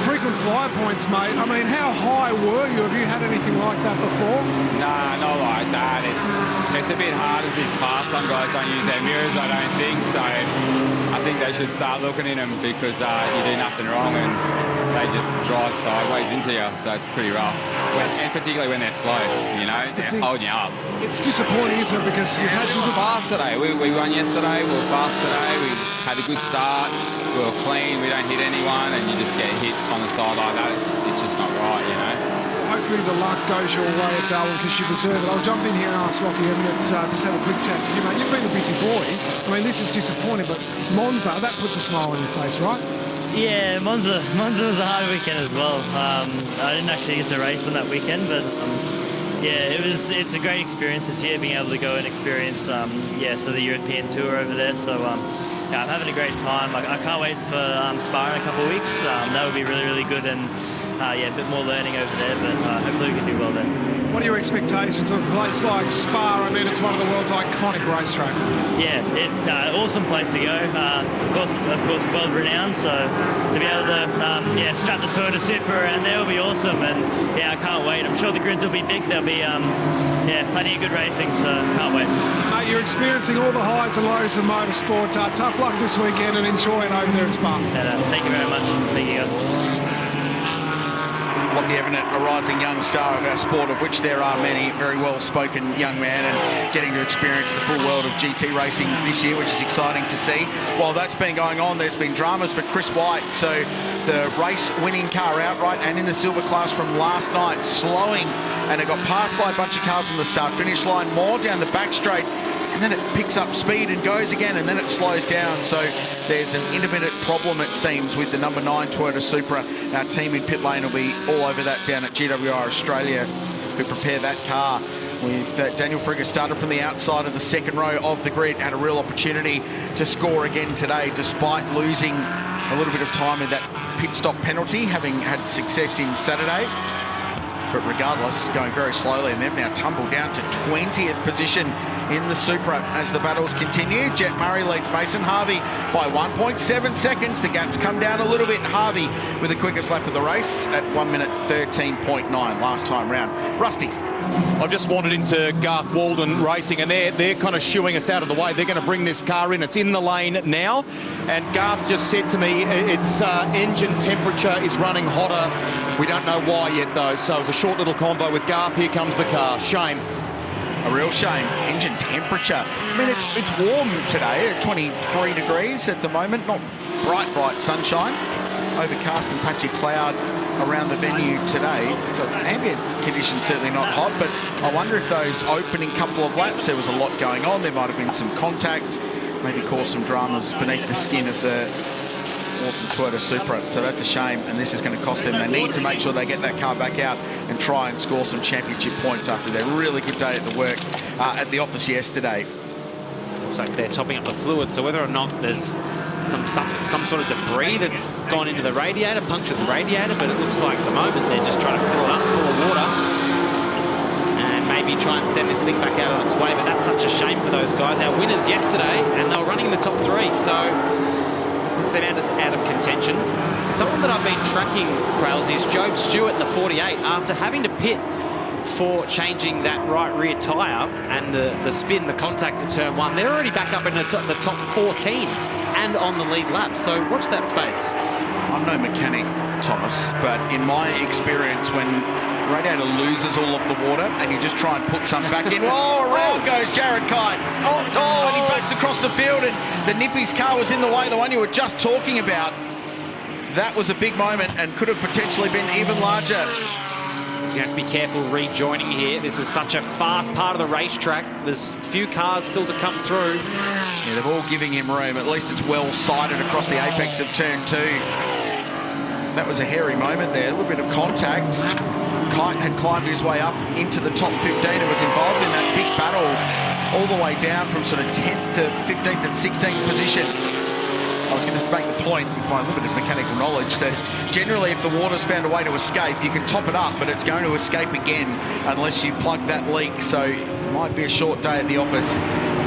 frequent flyer points, mate. I mean, how high were you? Have you had anything like that before? Nah, not like that. It's a bit hard at this class. Some guys don't use their mirrors, I don't think, so I think they should start looking in them because you do nothing wrong and they just drive sideways into you, so it's pretty rough. And particularly when they're slow, you know, they're holding you up. It's disappointing, isn't it, because you've had some good... fast today. We won yesterday, we were fast today, we had a good start, we were clean, we don't hit anyone, and you just get hit on the side like that. It's just not right, you know. Hopefully the luck goes your way at Darwin because you deserve it. I'll jump in here and ask Lockie Evanet, just have a quick chat to you, mate. You've been a busy boy. I mean, this is disappointing, but Monza, that puts a smile on your face, right? Yeah, Monza was a hard weekend as well. I didn't actually get to race on that weekend, but yeah, it's a great experience this year, being able to go and experience so the European tour over there. So yeah, I'm having a great time. I can't wait for Spa in a couple of weeks. That would be really, really good, and yeah, a bit more learning over there, but hopefully we can do well there. What are your expectations of a place like Spa? I mean, it's one of the world's iconic racetracks. Yeah, awesome place to go. Of course, world renowned. So to be able to strap the Tour de Super around there will be awesome. And yeah, I can't wait. I'm sure the grids will be big. There'll be plenty of good racing. So can't wait. Mate, you're experiencing all the highs and lows of motorsport. Tough luck this weekend and enjoy it over there at Spa. Thank you very much. Thank you guys. Lockie Evanet, a rising young star of our sport, of which there are many, very well-spoken young man, and getting to experience the full world of GT racing this year, which is exciting to see. While that's been going on, there's been dramas for Chris White. So the race-winning car outright and in the silver class from last night, slowing, and it got passed by a bunch of cars on the start-finish line, more down the back straight, and then it picks up speed and goes again, and then it slows down. So there's an intermittent problem, it seems, with the number 9 Toyota Supra. Our team in pit lane will be all over that down at GWR Australia, who prepare that car. With Daniel Frigga started from the outside of the second row of the grid, had a real opportunity to score again today, despite losing a little bit of time in that pit stop penalty, having had success in Saturday. But regardless, going very slowly, and they've now tumbled down to 20th position in the Supra as the battles continue. Jet Murray leads Mason Harvey by 1.7 seconds. The gap's come down a little bit. Harvey with the quickest lap of the race at 1 minute 13.9 last time round. Rusty. I've just wandered into Garth Walden Racing, and they're kind of shooing us out of the way. They're going to bring this car in. It's in the lane now, and Garth just said to me its engine temperature is running hotter. We don't know why yet, though. So it was a short little convo with Garth. Here comes the car. Shame. A real shame. Engine temperature. I mean, it's warm today at 23 degrees at the moment. Not bright sunshine. Overcast and patchy cloud around the venue today. So ambient conditions certainly not hot, but I wonder if those opening couple of laps, there was a lot going on. There might have been some contact, maybe caused some dramas beneath the skin of the awesome Toyota Supra. So that's a shame, and this is going to cost them. They need to make sure they get that car back out and try and score some championship points after their really good day at the work at the office yesterday. Looks like they're topping up the fluid, so whether or not there's some sort of debris that's gone into the radiator, punctured the radiator, but it looks like at the moment they're just trying to fill it up full of water and maybe try and send this thing back out on its way. But that's such a shame for those guys. Our winners yesterday, and they were running in the top 3, so it puts them out of contention. Someone that I've been tracking, Krales, is Job Stewart, the 48, after having to pit for changing that right rear tyre and the spin, the contact to turn 1. They're already back up in the top 14 and on the lead lap, so watch that space. I'm no mechanic, Thomas, but in my experience, when Radiator loses all of the water, and you just try and put some back in. Oh, around goes Jared Kite. Oh, and he backs across the field, and the Nippy's car was in the way, the one you were just talking about. That was a big moment and could have potentially been even larger. You have to be careful rejoining here. This is such a fast part of the racetrack. There's a few cars still to come through. Yeah, they're all giving him room. At least it's well sighted across the apex of turn 2. That was a hairy moment there. A little bit of contact. Kite had climbed his way up into the top 15 and was involved in that big battle all the way down from sort of 10th to 15th and 16th position. I was going to make the point with my limited mechanical knowledge that generally if the water's found a way to escape, you can top it up, but it's going to escape again unless you plug that leak. So it might be a short day at the office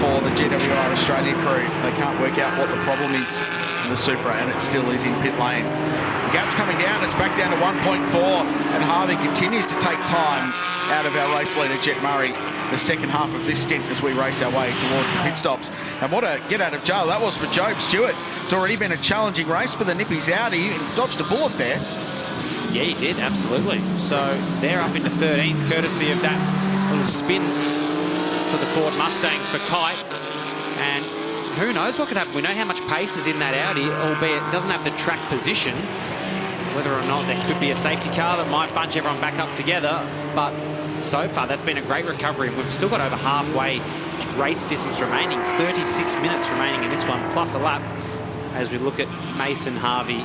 for the GWR Australia crew. They can't work out what the problem is in the Supra, and it still is in pit lane. The gap's coming down, it's back down to 1.4, and Harvey continues to take time out of our race leader, Jet Murray, the second half of this stint as we race our way towards the pit stops. And what a get out of jail that was for Job Stewart. It's already been a challenging race for the Nippies Audi, and dodged a bullet there. Yeah, he did, absolutely. So they're up into 13th, courtesy of that little spin for the Ford Mustang for Kite. And who knows what could happen. We know how much pace is in that Audi, albeit it doesn't have the track position. Whether or not there could be a safety car that might bunch everyone back up together. But so far, that's been a great recovery. We've still got over halfway race distance remaining, 36 minutes remaining in this one, plus a lap, as we look at Mason Harvey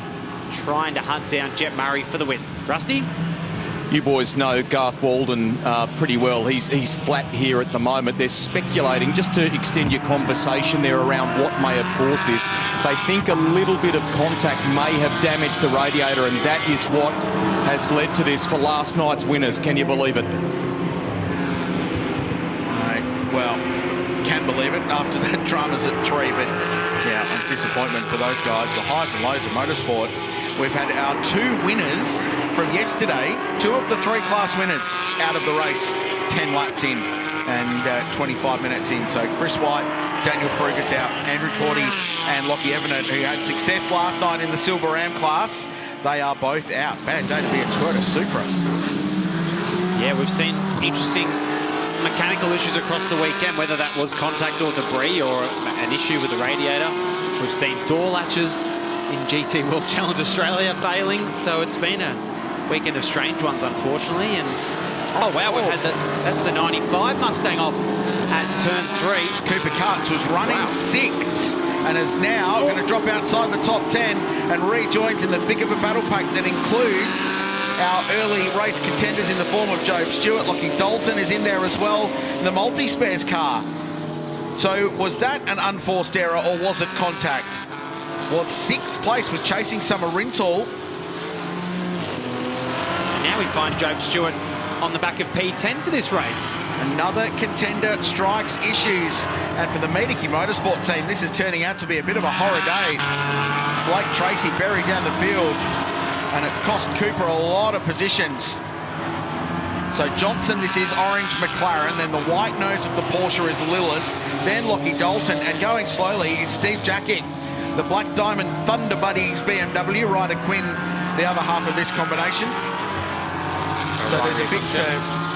trying to hunt down Jet Murray for the win. Rusty? You boys know Garth Walden pretty well. He's flat here at the moment. They're speculating, just to extend your conversation there around what may have caused this. They think a little bit of contact may have damaged the radiator, and that is what has led to this for last night's winners. Can you believe it? Well, can believe it after that dramas at 3, but yeah, a disappointment for those guys. The highs and lows of motorsport. We've had our 2 winners from yesterday, 2 of the 3 class winners out of the race, 10 laps in and 25 minutes in. So Chris White, Daniel Frugas out, Andrew Torty and Lockie Evanet, who had success last night in the Silver Ram class, they are both out. Bad day to be a Toyota Supra. Yeah, we've seen interesting mechanical issues across the weekend, whether that was contact or debris or an issue with the radiator. We've seen door latches in GT World Challenge Australia failing, so it's been a weekend of strange ones, unfortunately. And oh wow, we've had that's the 95 Mustang off at turn 3. Cooper Kurtz was running 6th and is now going to drop outside the top 10 and rejoins in the thick of a battle pack that includes our early race contenders in the form of Job Stewart. Lockie Dalton is in there as well in the multi-spares car. So was that an unforced error or was it contact? Well, 6th place was chasing Summer Rintoul. Now we find Job Stewart on the back of P10 for this race. Another contender strikes issues. And for the Medicki Motorsport team, this is turning out to be a bit of a horror day. Blake Tracy buried down the field, and it's cost Cooper a lot of positions. So Johnson, this is orange McLaren, then the white nose of the Porsche is Lillis, then Lockie Dalton, and going slowly is Steve Jackick. The Black Diamond Thunder Buddies BMW, Ryder Quinn, the other half of this combination. So there's a bit to,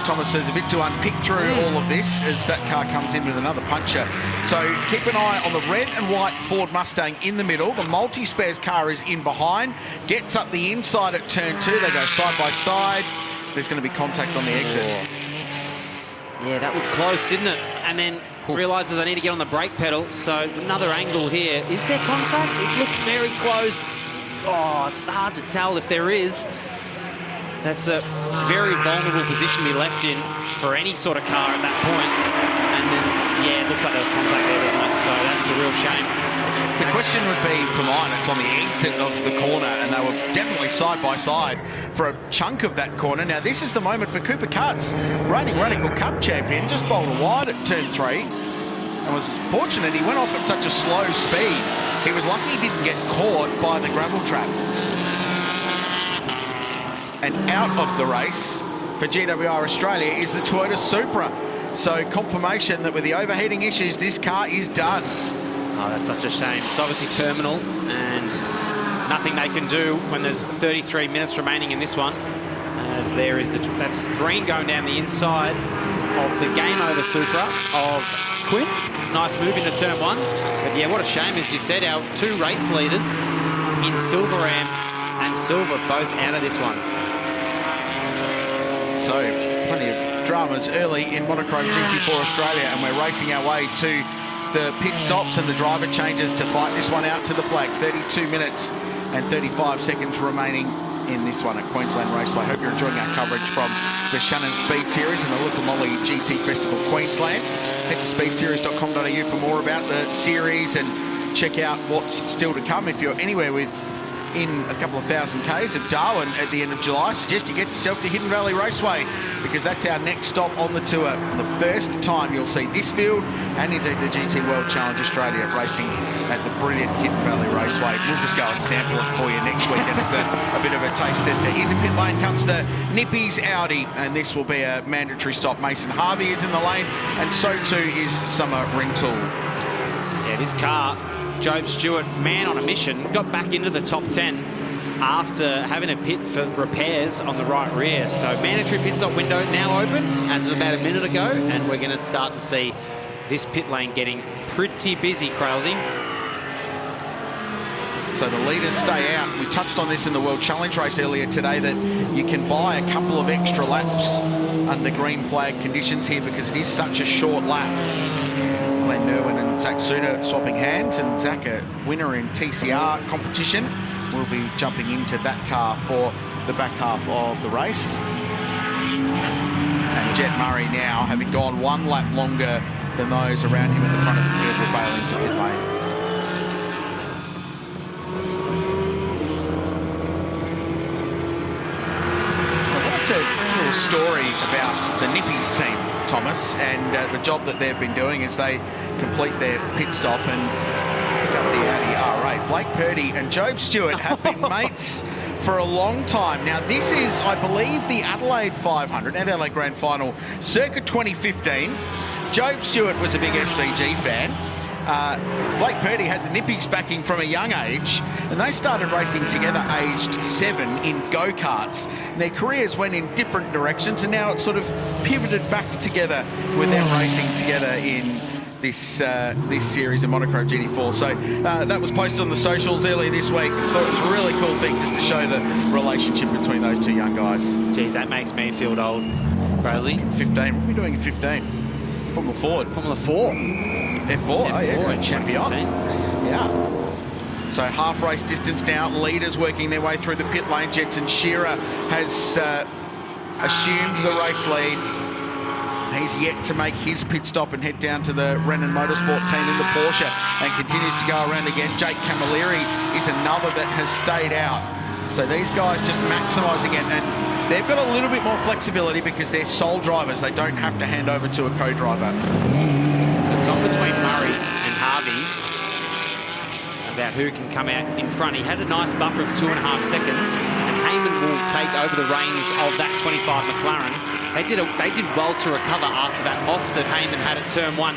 Thomas says, a bit to unpick through all of this as that car comes in with another puncher. So keep an eye on the red and white Ford Mustang in the middle. The multi-spares car is in behind, gets up the inside at turn 2. They go side by side. There's going to be contact on the exit. Yeah, that looked close, didn't it? And then realises I need to get on the brake pedal. So another angle here. Is there contact? It looked very close. Oh, it's hard to tell if there is. That's a very vulnerable position to be left in for any sort of car at that point. And then, yeah, it looks like there was contact there, doesn't it? So that's a real shame. The question would be for mine, it's on the exit of the corner, and they were definitely side by side for a chunk of that corner. Now, this is the moment for Cooper Kurtz, reigning Radical Cup champion, just bowled wide at turn 3 and was fortunate he went off at such a slow speed. He was lucky he didn't get caught by the gravel trap. And out of the race for GWR Australia is the Toyota Supra. So confirmation that with the overheating issues, this car is done. Oh, that's such a shame. It's obviously terminal and nothing they can do when there's 33 minutes remaining in this one. as there is that's green going down the inside of the Game Over Supra of Quinn. It's a nice move into turn 1. But yeah, what a shame, as you said, our 2 race leaders in Silveram and Silver both out of this one. So plenty of dramas early in Monochrome GT4 Australia, and we're racing our way to the pit stops and the driver changes to fight this one out to the flag. 32 minutes and 35 seconds remaining in this one at Queensland Raceway. Hope you're enjoying our coverage from the Shannons Speed Series and the LIQUI MOLY GT Festival Queensland. Head to speedseries.com.au for more about the series and check out what's still to come. If you're anywhere within a couple of thousand Ks of Darwin at the end of July, I suggest you get yourself to Hidden Valley Raceway, because that's our next stop on the tour. The first time you'll see this field and indeed the GT World Challenge Australia racing at the brilliant Hidden Valley Raceway. We'll just go and sample it for you next weekend as a bit of a taste tester. Into pit lane comes the Nippies Audi, and this will be a mandatory stop. Mason Harvey is in the lane, and so too is Summer Ringtool. Yeah, this car, Job Stewart, man on a mission, got back into the top 10 after having a pit for repairs on the right rear. So mandatory pit stop window now open as of about a minute ago, and we're going to start to see this pit lane getting pretty busy, Crailsy. So the leaders stay out. We touched on this in the World Challenge race earlier today, that you can buy a couple of extra laps under green flag conditions here because it is such a short lap. Glenn Nerwin and Zach Suter swapping hands, and Zach, a winner in TCR competition, will be jumping into that car for the back half of the race. And Jet Murray now, having gone 1 lap longer than those around him at the front of the field, will bail into pit lane. So I wanted to bring a little story about the Nippies team, Thomas, and the job that they've been doing as they complete their pit stop and pick up the Audi R8. Blake Purdy and Job Stewart have been mates for a long time. Now, this is, I believe, the Adelaide 500, Adelaide Grand Final, circa 2015. Job Stewart was a big SVG fan. Blake Purdy had the Nippies backing from a young age, and they started racing together aged 7 in go-karts. Their careers went in different directions, and now it's sort of pivoted back together with them racing together in this this series of Monochrome GT4. So that was posted on the socials earlier this week. I thought it was a really cool thing just to show the relationship between those two young guys. Geez, that makes me feel old. Crazy. 15. What are we doing in 15? Formula Ford. Formula 4. F4. Oh, yeah, great champion. Yeah. So half race distance now. Leaders working their way through the pit lane. Jensen Shearer has assumed the race lead. He's yet to make his pit stop and head down to the Renan Motorsport team in the Porsche and continues to go around again. Jake Camilleri is another that has stayed out. So these guys just maximising it, and they've got a little bit more flexibility because they're sole drivers. They don't have to hand over to a co-driver. So it's on between Murray and Harvey about who can come out in front. He had a nice buffer of 2.5 seconds, and Heyman will take over the reins of that 25 McLaren. They did well to recover after that off that Heyman had at turn 1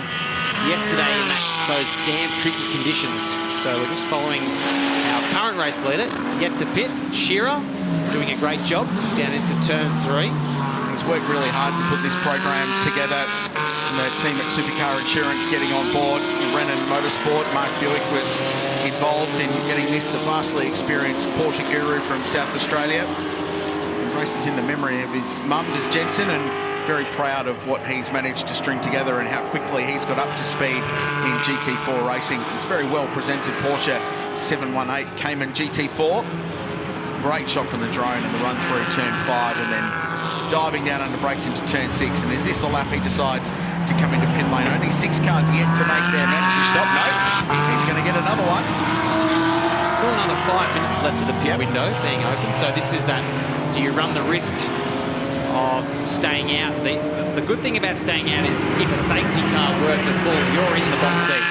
yesterday in those damn tricky conditions. So we're just following our current race leader, yet to pit, Shearer, doing a great job down into turn 3. He's worked really hard to put this program together. And the team at Supercar Insurance getting on board. Renan Motorsport, Mark Buick was involved in getting this, the vastly experienced Porsche guru from South Australia. He races in the memory of his mum, Des Jensen, and very proud of what he's managed to string together and how quickly he's got up to speed in GT4 racing. It's very well presented Porsche 718 Cayman GT4. Great shot from the drone and the run through turn 5, and then diving down under brakes into turn 6. And is this the lap he decides to come into pit lane? Only 6 cars yet to make their mandatory stop. No, he's going to get another one. Still another 5 minutes left of the pit window being open. So this is that, do you run the risk of staying out? The good thing about staying out is if a safety car were to fall, you're in the box seat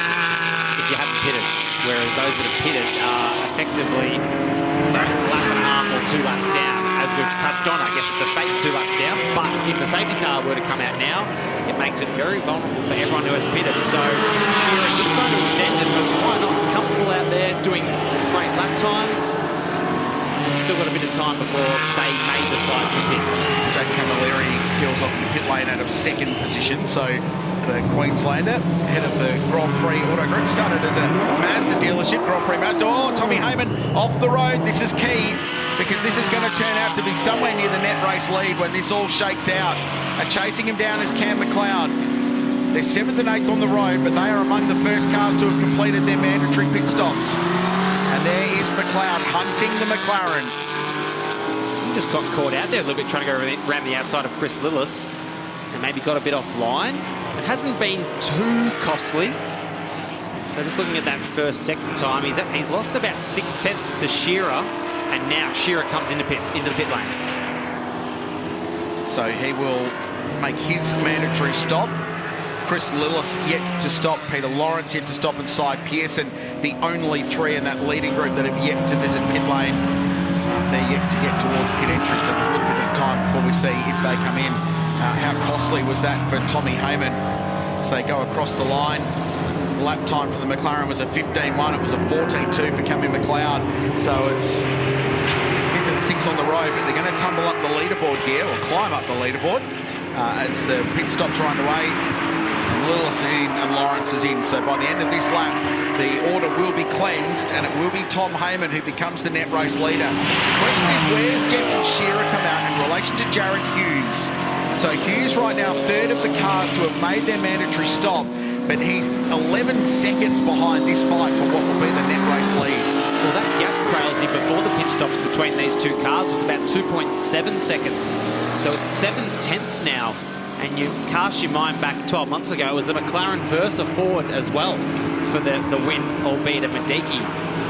if you haven't pitted. Whereas those that have pitted are effectively a lap and a half or 2 laps down. As we've touched on, I guess it's a fake 2 laps down, but if the safety car were to come out now, it makes it very vulnerable for everyone who has pitted. So Shearer just trying to extend it, but why not? It's comfortable out there, doing great lap times. still got a bit of time before they may decide to pit. Jake Camilleri peels off in the pit lane out of second position, so the Queenslander, head of the Grand Prix Auto Group, started as a Mazda dealership, Grand Prix Mazda. Oh, Tommy Heyman off the road. This is key, because this is going to turn out to be somewhere near the net race lead when this all shakes out. And chasing him down is Cam McLeod. They're 7th and 8th on the road, but they are among the first cars to have completed their mandatory pit stops. And there is McLeod hunting the McLaren. He just got caught out there a little bit, trying to go around the outside of Chris Lillis, and maybe got a bit offline. It hasn't been too costly. So just looking at that first sector time, he's lost about 6/10 to Shearer, and now Shearer comes into the pit lane. So he will make his mandatory stop. Chris Lillis yet to stop, Peter Lawrence yet to stop, and Cy Pearson, the only 3 in that leading group that have yet to visit pit lane. They're yet to get towards pit entry, so there's a little bit of time before we see if they come in. How costly was that for Tommy Heyman as they go across the line? Lap time for the McLaren was a 15.1. It was a 14.2 for Cammy McLeod. So it's 5th and 6th on the road, but they're going to tumble up the leaderboard here, or climb up the leaderboard as the pit stops are underway. Lillis in and Lawrence is in. So by the end of this lap, the order will be cleansed, and it will be Tom Heyman who becomes the net race leader. The question is, where does Jensen Shearer come out in relation to Jared Hughes? So Hughes right now 3rd of the cars to have made their mandatory stop, but he's 11 seconds behind this fight for what will be the net race lead. Well, that gap, Crailsy, before the pit stops between these two cars was about 2.7 seconds. So it's 7/10 now. And you cast your mind back 12 months ago, it was the McLaren Versa Ford as well for the win, albeit a Madeki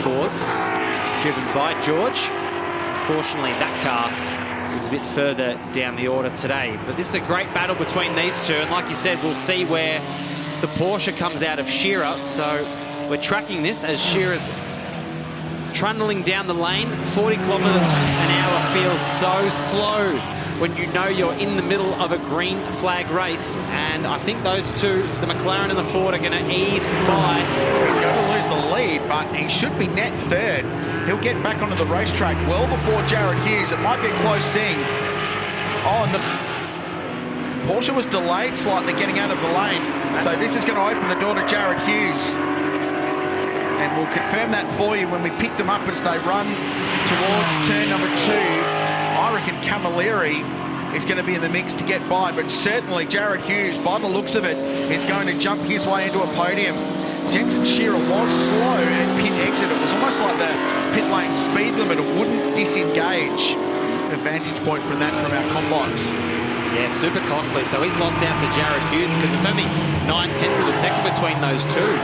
Ford, driven by George. Unfortunately, that car is a bit further down the order today. But this is a great battle between these two, and like you said, we'll see where the Porsche comes out of Shearer. So we're tracking this as Shearer's trundling down the lane. 40 kilometres an hour feels so slow when you know you're in the middle of a green flag race. And I think those two, the McLaren and the Ford, are going to ease by. He's going to lose the lead, but he should be net 3rd. He'll get back onto the racetrack well before Jared Hughes. It might be a close thing. Oh, and the Porsche was delayed slightly getting out of the lane. So this is going to open the door to Jared Hughes. And we'll confirm that for you when we pick them up as they run towards turn number 2. I reckon Camilleri is going to be in the mix to get by, but certainly Jared Hughes, by the looks of it, is going to jump his way into a podium. Jensen Shearer was slow at pit exit. It was almost like the pit lane speed limiter wouldn't disengage. An advantage point from that from our combox. Yeah, super costly. So he's lost out to Jared Hughes because it's only 9/10 of a second between those two.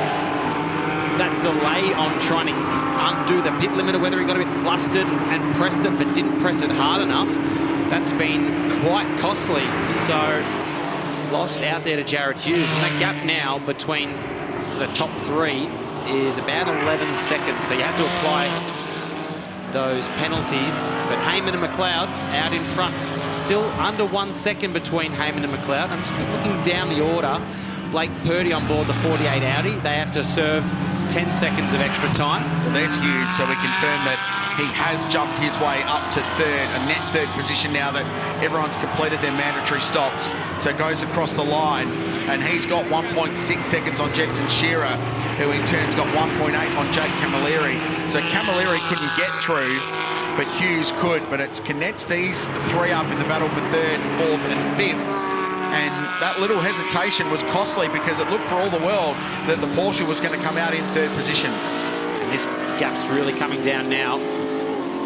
That delay on trying to undo the pit limiter, whether he got a bit flustered and pressed it but didn't press it hard enough, that's been quite costly. So lost out there to Jared Hughes, and that gap now between the top 3 is about 11 seconds. So you have to apply those penalties, but Heyman and McLeod out in front. Still under 1 second between Heyman and McLeod. I'm just looking down the order. Blake Purdy on board the 48 Audi. They had to serve 10 seconds of extra time. Well, there's Hughes, so we confirm that he has jumped his way up to 3rd, a net 3rd position now that everyone's completed their mandatory stops. So goes across the line, and he's got 1.6 seconds on Jensen Shearer, who in turn's got 1.8 on Jake Camilleri. So Camilleri couldn't get through, but Hughes could. But it connects these 3 up in the battle for 3rd, 4th and 5th. And that little hesitation was costly because it looked for all the world that the Porsche was going to come out in 3rd position. And this gap's really coming down now.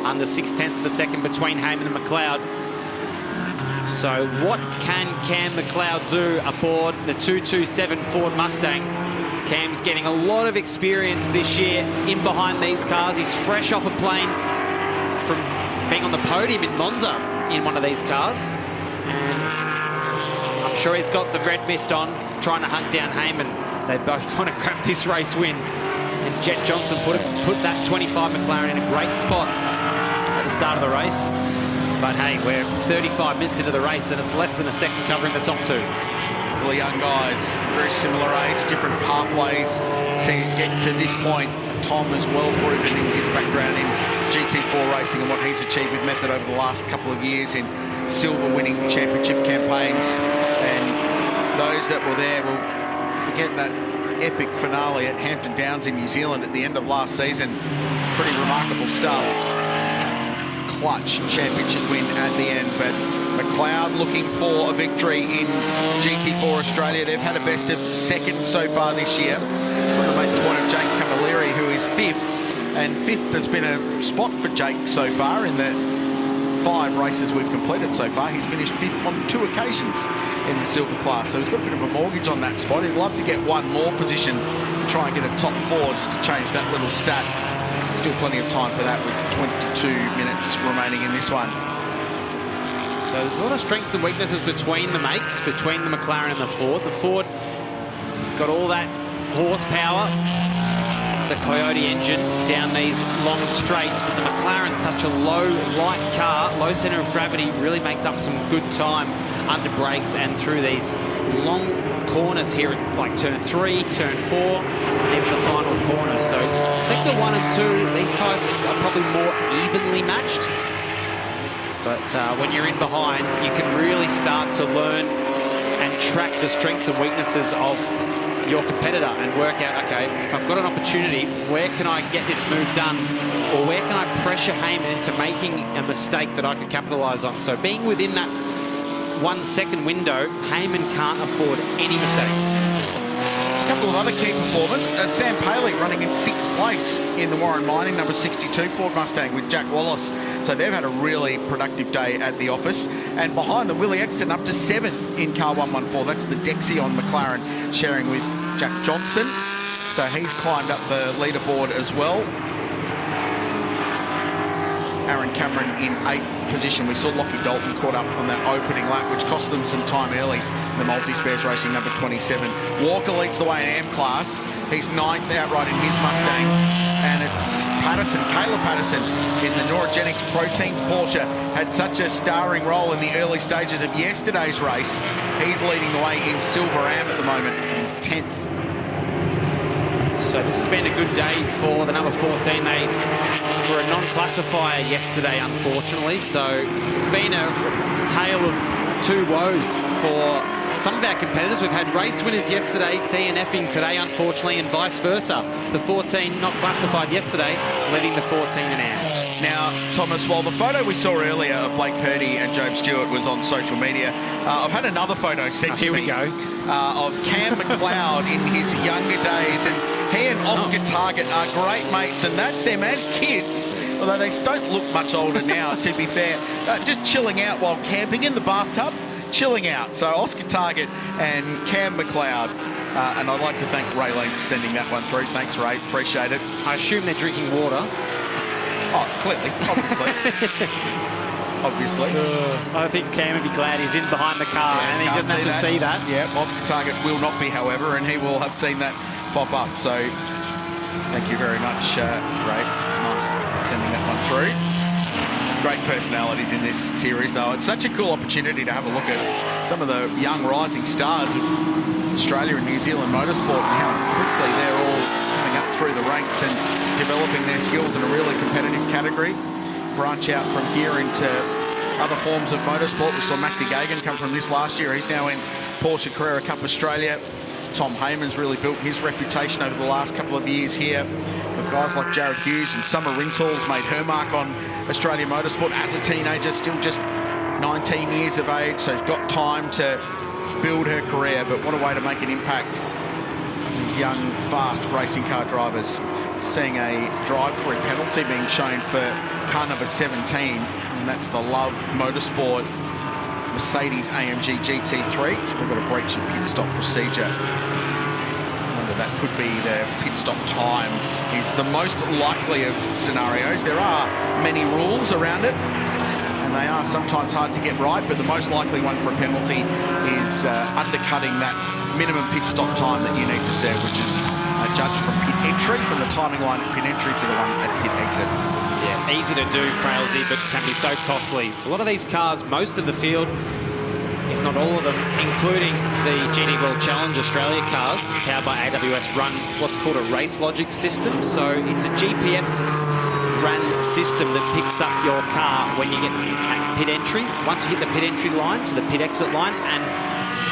Under 6/10 of a second between Heyman and McLeod. So what can Cam McLeod do aboard the 227 Ford Mustang? Cam's getting a lot of experience this year in behind these cars. He's fresh off a plane from being on the podium in Monza in one of these cars. And I'm sure he's got the red mist on, trying to hunt down Heyman. They both want to grab this race win. And Jet Johnson put that 25 McLaren in a great spot at the start of the race. But hey, we're 35 minutes into the race and it's less than a second covering the top 2. A couple of young guys, very similar age, different pathways to get to this point. Tom is well proven in his background in GT4 racing and what he's achieved with Method over the last couple of years in silver-winning championship campaigns. And those that were there will forget that epic finale at Hampton Downs in New Zealand at the end of last season. Pretty remarkable stuff. Clutch championship win at the end, but McLeod looking for a victory in GT4 Australia. They've had a best of second so far this year. I want to make the point of Jake Camilleri, who is fifth, and fifth has been a spot for Jake so far in the 5 races we've completed so far. He's finished fifth on 2 occasions in the silver class, so he's got a bit of a mortgage on that spot. He'd love to get one more position and try and get a top 4 just to change that little stat. Still plenty of time for that with 22 minutes remaining in this one. So there's a lot of strengths and weaknesses between the makes, between the McLaren and the Ford. The Ford got all that horsepower, the Coyote engine down these long straights, but the McLaren's such a low, light car, low centre of gravity, really makes up some good time under brakes and through these long corners here at like turn 3, turn 4, and even the final corners. So sector 1 and 2, these guys are probably more evenly matched. But when you're in behind, you can really start to learn and track the strengths and weaknesses of your competitor and work out, okay, if I've got an opportunity, where can I get this move done? Or where can I pressure Heyman into making a mistake that I could capitalise on? So being within that 1 second window, Heyman can't afford any mistakes. A couple of other key performers. Sam Paley running in 6th place in the Warren Mining number 62 Ford Mustang with Jack Wallace. So they've had a really productive day at the office. And behind them, Willie Exton up to 7th in car 114. That's the Dexion McLaren sharing with Jack Johnson. So he's climbed up the leaderboard as well. Aaron Cameron in 8th position. We saw Lockie Dalton caught up on that opening lap, which cost them some time early in the multi-spares racing number 27. Walker leads the way in AM class. He's 9th outright in his Mustang. And it's Patterson, Caleb Patterson, in the Neurogenics Proteins Porsche, had such a starring role in the early stages of yesterday's race. He's leading the way in Silver Am at the moment. He's 10th. So this has been a good day for the number 14. They were a non-classifier yesterday, unfortunately. So it's been a tale of 2 woes for some of our competitors. We've had race winners yesterday, DNFing today, unfortunately, and vice versa. The 14 not classified yesterday, leading the 14 in AM. Now, Thomas, while the photo we saw earlier of Blake Purdy and Job Stewart was on social media, I've had another photo sent to me. Here we go. Of Cam McLeod in his younger days, and he and Oscar Target are great mates, and that's them as kids, although they don't look much older now, to be fair, just chilling out while camping in the bathtub, chilling out. So Oscar Target and Cam McLeod, and I'd like to thank Ray Lane for sending that one through. Thanks, Ray, appreciate it. I assume they're drinking water. Oh, clearly, obviously. Obviously. I think Cam would be glad he's in behind the car, and he doesn't have to see that. Yeah, Oscar Target will not be, however, and he will have seen that pop up. So thank you very much, Ray. Nice sending that one through. Great personalities in this series, though. It's such a cool opportunity to have a look at some of the young rising stars of Australia and New Zealand motorsport and how quickly they're all coming up through the ranks and developing their skills in a really competitive category. Branch out from here into other forms of motorsport. We saw Maxi Gagan come from this last year. He's now in Porsche Carrera Cup Australia. Tom Heyman's really built his reputation over the last couple of years here. But guys like Jared Hughes and Summer Rintoul's made her mark on Australian motorsport as a teenager, still just 19 years of age, so she's got time to build her career. But what a way to make an impact. These young, fast racing car drivers. Seeing a drive-through penalty being shown for car number 17, and that's the Love Motorsport Mercedes AMG GT3. So we've got a breach of pit stop procedure. Whether that could be the pit stop time is the most likely of scenarios. There are many rules around it, and they are sometimes hard to get right, but the most likely one for a penalty is undercutting that minimum pit stop time that you need to serve, which is judged from pit entry, from the timing line at pit entry to the one at pit exit. Yeah, easy to do, Crailsy, but can be so costly. A lot of these cars, most of the field, if not all of them, including the GT World Challenge Australia cars, powered by AWS, run what's called a race logic system. So it's a GPS run system that picks up your car when you get at pit entry. Once you hit the pit entry line to the pit exit line, and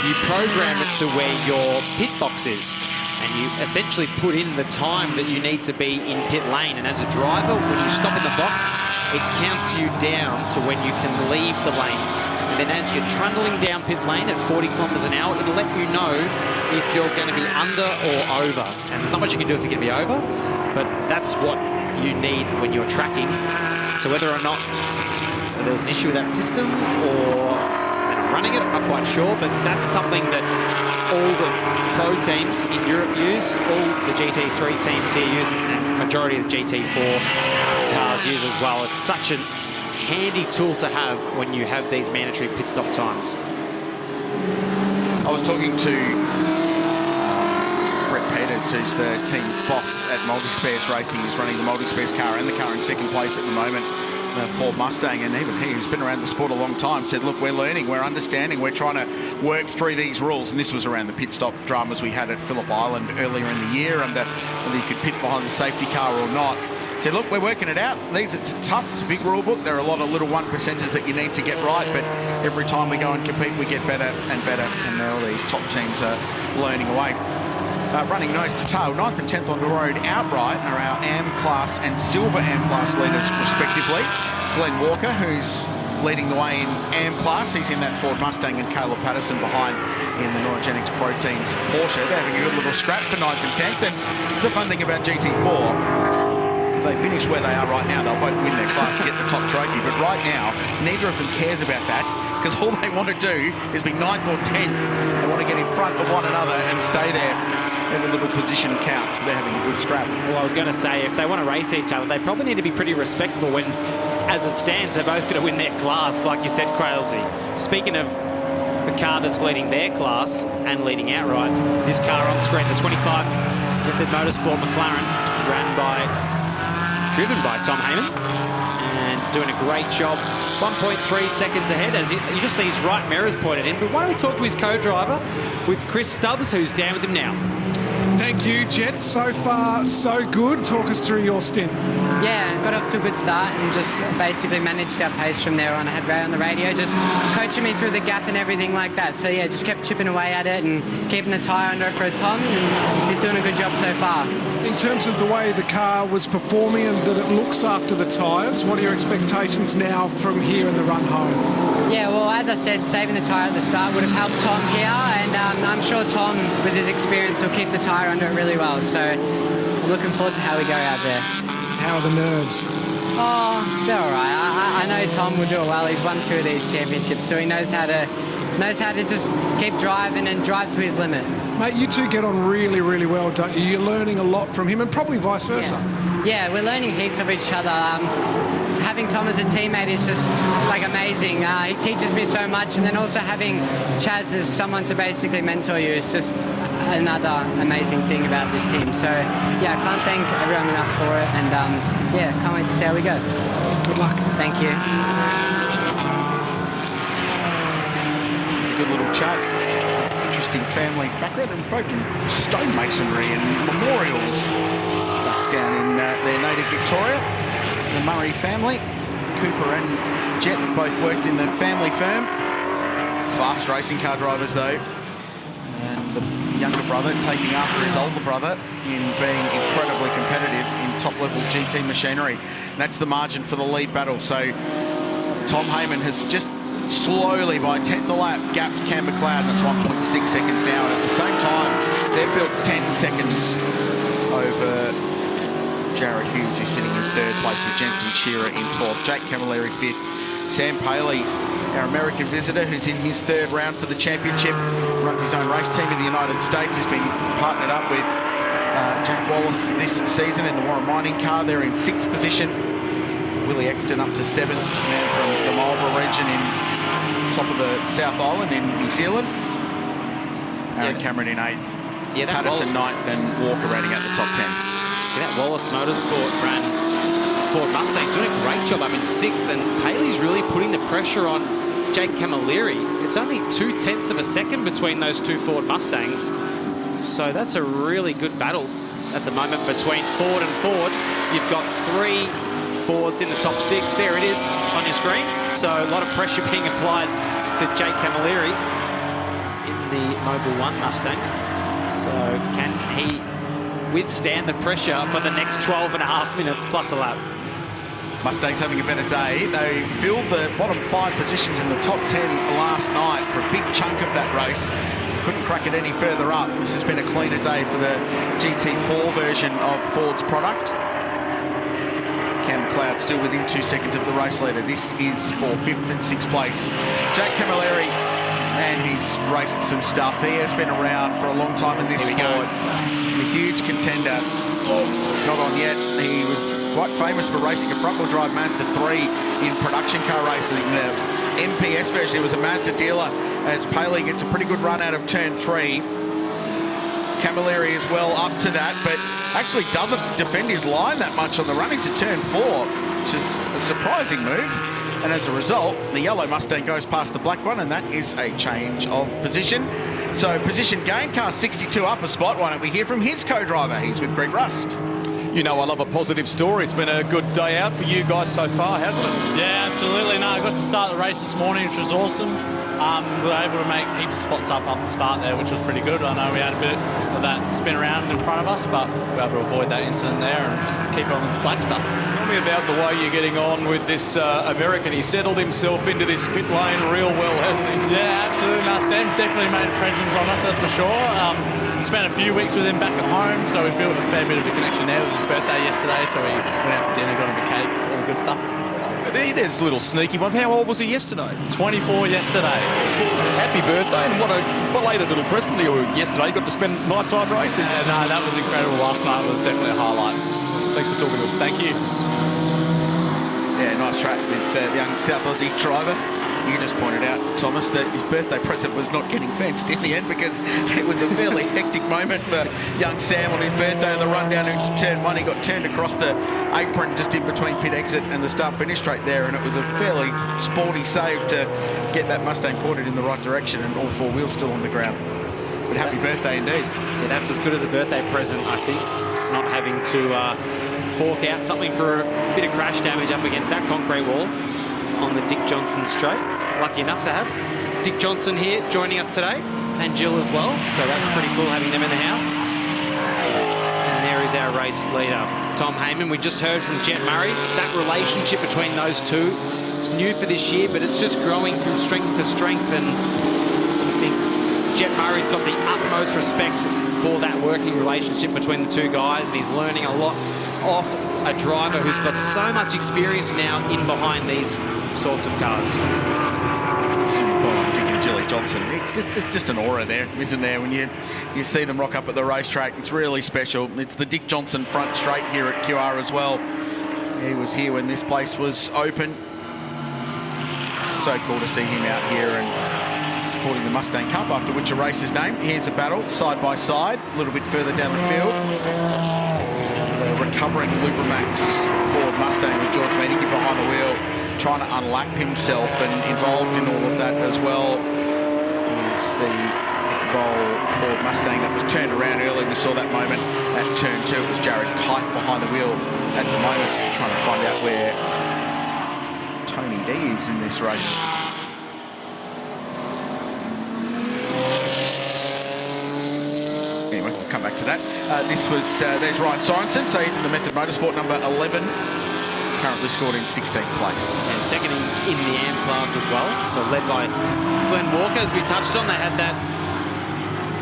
you program it to where your pit box is. And you essentially put in the time that you need to be in pit lane. And as a driver, when you stop in the box, it counts you down to when you can leave the lane. And then as you're trundling down pit lane at 40 kilometres an hour, it'll let you know if you're going to be under or over. And there's not much you can do if you're going to be over, but that's what you need when you're tracking. So whether or not there was an issue with that system or they're not running it, I'm not quite sure, but that's something that all the pro teams in Europe use, all the GT3 teams here use, and majority of the GT4 cars use as well. It's such a handy tool to have when you have these mandatory pit stop times. I was talking to Brett Peters, who's the team boss at Multispares Racing, who's running the Multispares car and the car in second place at the moment, the Ford Mustang, and even he, who's been around the sport a long time, said, look, we're learning, we're understanding, we're trying to work through these rules. And this was around the pit stop dramas we had at Phillip Island earlier in the year, under whether you could pit behind the safety car or not. Said, look, we're working it out. It's tough, it's a big rule book. There are a lot of little 1%ers that you need to get right, but every time we go and compete, we get better and better, and all these top teams are learning away. Running nose to tail, 9th and 10th on the road outright are our AM class and silver AM class leaders respectively. It's Glenn Walker who's leading the way in AM class. He's in that Ford Mustang, and Caleb Patterson behind in the Neurogenics Proteins Porsche. They're having a good little scrap for 9th and 10th. And it's a fun thing about GT4. If they finish where they are right now, they'll both win their class and get the top trophy. But right now, neither of them cares about that, because all they want to do is be 9th or 10th. They want to get in front of one another and stay there. Every little position counts, but they're having a good scrap. Well, I was going to say, if they want to race each other, they probably need to be pretty respectful when, as it stands, they're both going to win their class, like you said, Crailsy. Speaking of the car that's leading their class and leading outright, this car on screen, the 25 Method Motorsport McLaren, driven by Tom Heyman, and doing a great job. 1.3 seconds ahead, as you just see his right mirrors pointed in. But why don't we talk to his co-driver with Chris Stubbs, who's down with him now. Thank you, Jet. So far, so good. Talk us through your stint. Yeah, got off to a good start and just basically managed our pace from there on. I had Ray on the radio just coaching me through the gap and everything like that. So yeah, just kept chipping away at it and keeping the tyre under it for Tom, and he's doing a good job so far. In terms of the way the car was performing and that it looks after the tyres, what are your expectations now from here in the run home? Yeah, well, as I said, saving the tyre at the start would have helped Tom here, and I'm sure Tom, with his experience, will keep the tyre under it really well. So I'm looking forward to how we go out there. How are the nerves? Oh, they're all right. I know Tom will do it well. He's won 2 of these championships, so he knows how to just keep driving and drive to his limit. Mate, you two get on really, really well, don't you? You're learning a lot from him, and probably vice versa. Yeah, we're learning heaps of each other. Having Tom as a teammate is just like amazing. He teaches me so much, and then also having Chaz as someone to basically mentor you is just another amazing thing about this team. So yeah, I can't thank everyone enough for it, and yeah, can't wait to see how we go. Good luck. Thank you. It's a good little chat. Interesting family background, and folk in stonemasonry and memorials back down in their native Victoria. The Murray family, Cooper and Jet, both worked in the family firm. Fast racing car drivers though, and the younger brother taking after his older brother in being incredibly competitive in top-level GT machinery. And that's the margin for the lead battle. So Tom Heyman has just slowly, by 10th a lap, gapped Cam McLeod, and it's 1.6 seconds now. And at the same time, they've built 10 seconds over Jared Hughes, who's sitting in 3rd place, with Jensen Shearer in 4th. Jake Camilleri 5th. Sam Paley, our American visitor, who's in his 3rd round for the championship, runs his own race team in the United States. He's been partnered up with Jack Wallace this season in the Warren Mining car. They're in 6th position. Willie Exton up to 7th, man from the Marlborough region in top of the South Island in New Zealand. Aaron Cameron in 8th. Yeah, Patterson 9th, and Walker rating at the top 10. Yeah, that Wallace Motorsport ran Ford Mustangs, doing a great job up in 6th, and Paley's really putting the pressure on Jake Camilleri. It's only 0.2 of a second between those two Ford Mustangs. So that's a really good battle at the moment between Ford and Ford. You've got 3 Fords in the top 6. There it is on your screen. So a lot of pressure being applied to Jake Camilleri in the Mobil 1 Mustang. So can he withstand the pressure for the next 12.5 minutes plus a lap? Mustangs having a better day. They filled the bottom 5 positions in the top 10 last night for a big chunk of that race. Couldn't crack it any further up. This has been a cleaner day for the GT4 version of Ford's product. Cam McLeod still within 2 seconds of the race leader. This is for 5th and 6th place. Jake Camilleri, man, he's raced some stuff. He has been around for a long time in this sport. A huge contender. Not on yet. He was quite famous for racing a front-wheel drive Mazda 3 in production car racing. The MPS version, it was a Mazda dealer, as Paley gets a pretty good run out of turn 3. Camilleri is well up to that, but actually doesn't defend his line that much on the run into turn 4, which is a surprising move. And as a result, the yellow Mustang goes past the black one, and that is a change of position. So position gain, car 62 up a spot. Why don't we hear from his co-driver? He's with Greg Rust. You know I love a positive story. It's been a good day out for you guys so far, hasn't it? Yeah, absolutely. No, I got to start the race this morning, which was awesome. We were able to make heaps of spots up the start there, which was pretty good. I know we had a bit of that spin around in front of us, but we were able to avoid that incident there and just keep on the black stuff. Tell me about the way you're getting on with this American. He settled himself into this pit lane real well, hasn't he? Yeah, absolutely. No, Sam's definitely made impressions on us, that's for sure. Spent a few weeks with him back at home, so we built a fair bit of a connection there. It was his birthday yesterday, so we went out for dinner, got him a cake, all the good stuff. There's a little sneaky one. How old was he yesterday? 24 yesterday. Happy birthday, and what a belated little present to you yesterday. You got to spend nighttime racing. Yeah, no, that was incredible. Last night was definitely a highlight. Thanks for talking to us. Thank you. Yeah, nice track with the young South Aussie driver. You just pointed out, Thomas, that his birthday present was not getting fenced in the end, because it was a fairly hectic moment for young Sam on his birthday on the run down into turn 1. He got turned across the apron just in between pit exit and the start-finish straight there, and it was a fairly sporty save to get that Mustang ported in the right direction, and all 4 wheels still on the ground. But happy birthday indeed. Yeah, that's as good as a birthday present, I think. Not having to fork out something for a bit of crash damage up against that concrete wall on the Dick Johnson straight. Lucky enough to have Dick Johnson here joining us today, and Jill as well, so that's pretty cool having them in the house. And there is our race leader, Tom Heyman. We just heard from Jet Murray. That relationship between those two, it's new for this year, but it's just growing from strength to strength, and I think Jet Murray's got the utmost respect for that working relationship between the two guys, and he's learning a lot off a driver who's got so much experience now in behind these sorts of cars. Jilly Johnson, there's just an aura there, isn't there, when you see them rock up at the racetrack? It's really special. It's the Dick Johnson front straight here at QR as well. He was here when this place was open. So cool to see him out here and supporting the Mustang Cup, after which a race is named. Here's a battle side by side, a little bit further down the field. The recovering Lubramax Ford Mustang with George Menike behind the wheel, trying to unlap himself, and involved in all of that as well is the Ichabod Ford Mustang that was turned around early. We saw that moment at turn 2. It was Jared Kite behind the wheel at the moment, just trying to find out where Tony D is in this race. Anyway, we'll come back to that. There's Ryan Sorensen, so he's in the Method Motorsport number 11. Currently scored in 16th place. And second in the AM class as well. So led by Glenn Walker, as we touched on. They had that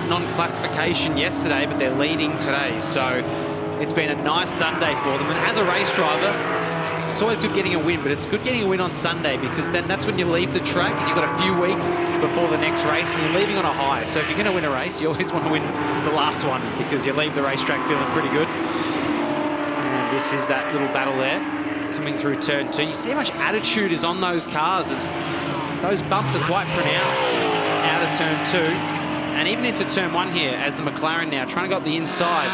non-classification yesterday, but they're leading today. So it's been a nice Sunday for them. And as a race driver, it's always good getting a win, but it's good getting a win on Sunday, because then that's when you leave the track and you've got a few weeks before the next race and you're leaving on a high. So if you're going to win a race, you always want to win the last one, because you leave the racetrack feeling pretty good. And this is that little battle there coming through turn 2. You see how much attitude is on those cars. Those bumps are quite pronounced out of turn 2 and even into turn 1 here, as the McLaren now trying to go up the inside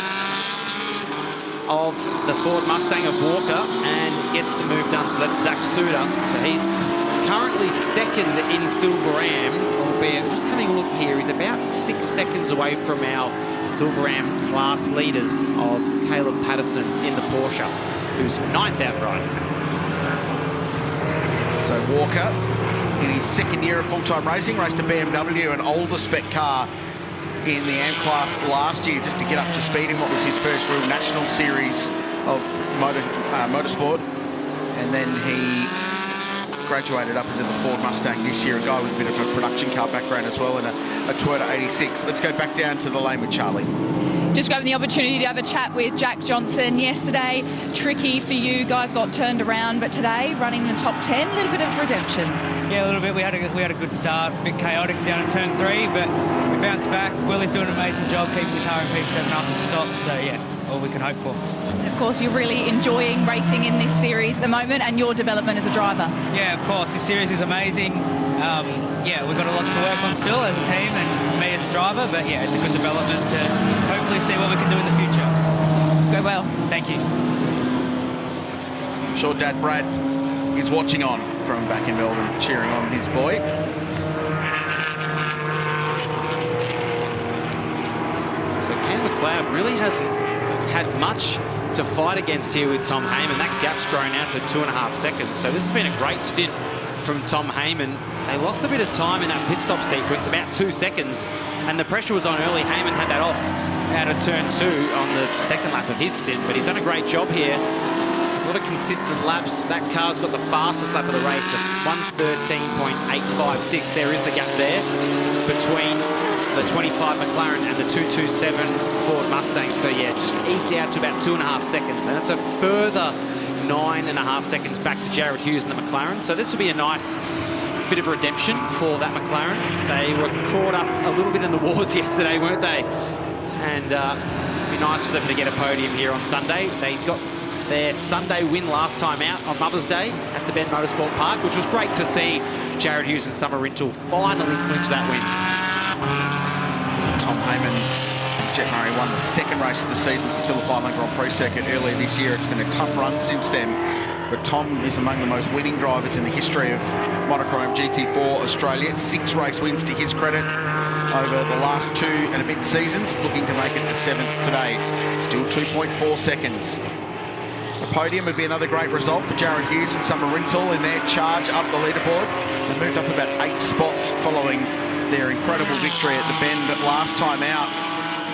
of the Ford Mustang of Walker and gets the move done. So that's Zach Suter. So he's currently second in Silver Am, albeit just having a look here, he's about 6 seconds away from our Silver Am class leaders of Caleb Patterson in the Porsche, who's 9th outright. So Walker, in his second year of full-time racing, raced a BMW, an older spec car in the AM class last year, just to get up to speed in what was his first real national series of motorsport. And then he graduated up into the Ford Mustang this year, a guy with a bit of a production car background as well, in a Toyota 86. Let's go back down to the lane with Charlie. Just grabbing the opportunity to have a chat with Jack Johnson. Yesterday, tricky for you guys, got turned around, but today, running the top 10, a little bit of redemption. Yeah, a little bit. We had a good start, a bit chaotic down at turn 3, but we bounced back. Willie's doing an amazing job keeping the car in P7 after the stops, so yeah, all we can hope for. And of course, you're really enjoying racing in this series at the moment and your development as a driver. Yeah, of course. This series is amazing. Yeah, we've got a lot to work on still as a team and me as a driver, but yeah, it's a good development to hopefully see what we can do in the future. Go well. Thank you. I'm sure Dad Brad is watching on from back in Melbourne, cheering on his boy. So Cam McLeod really hasn't had much to fight against here with Tom Heyman. That gap's grown out to 2.5 seconds. So this has been a great stint from Tom Heyman. They lost a bit of time in that pit stop sequence, about 2 seconds, and the pressure was on early. Heyman had that off out of turn 2 on the second lap of his stint, but he's done a great job here. A lot of consistent laps. That car's got the fastest lap of the race of 1:13.856. There is the gap there between the 25 McLaren and the 227 Ford Mustang. So yeah, just eked out to about 2.5 seconds, and it's a further 9.5 seconds back to Jared Hughes and the McLaren. So this will be a nice bit of redemption for that McLaren. They were caught up a little bit in the wars yesterday, weren't they? And it'd be nice for them to get a podium here on Sunday. They got their Sunday win last time out on Mother's Day at the Ben Motorsport Park, which was great to see Jared Hughes and Summer Rintoul finally clinch that win. Tom Heyman, Jet Murray won the second race of the season at the Phillip Island Grand Prix circuit earlier this year. It's been a tough run since then, but Tom is among the most winning drivers in the history of Monochrome GT4 Australia. 6 race wins to his credit over the last 2 and a bit seasons, looking to make it the 7th today. Still 2.4 seconds. A podium would be another great result for Jared Hughes and Summer Rintoul in their charge up the leaderboard. They moved up about 8 spots following their incredible victory at the Bend last time out,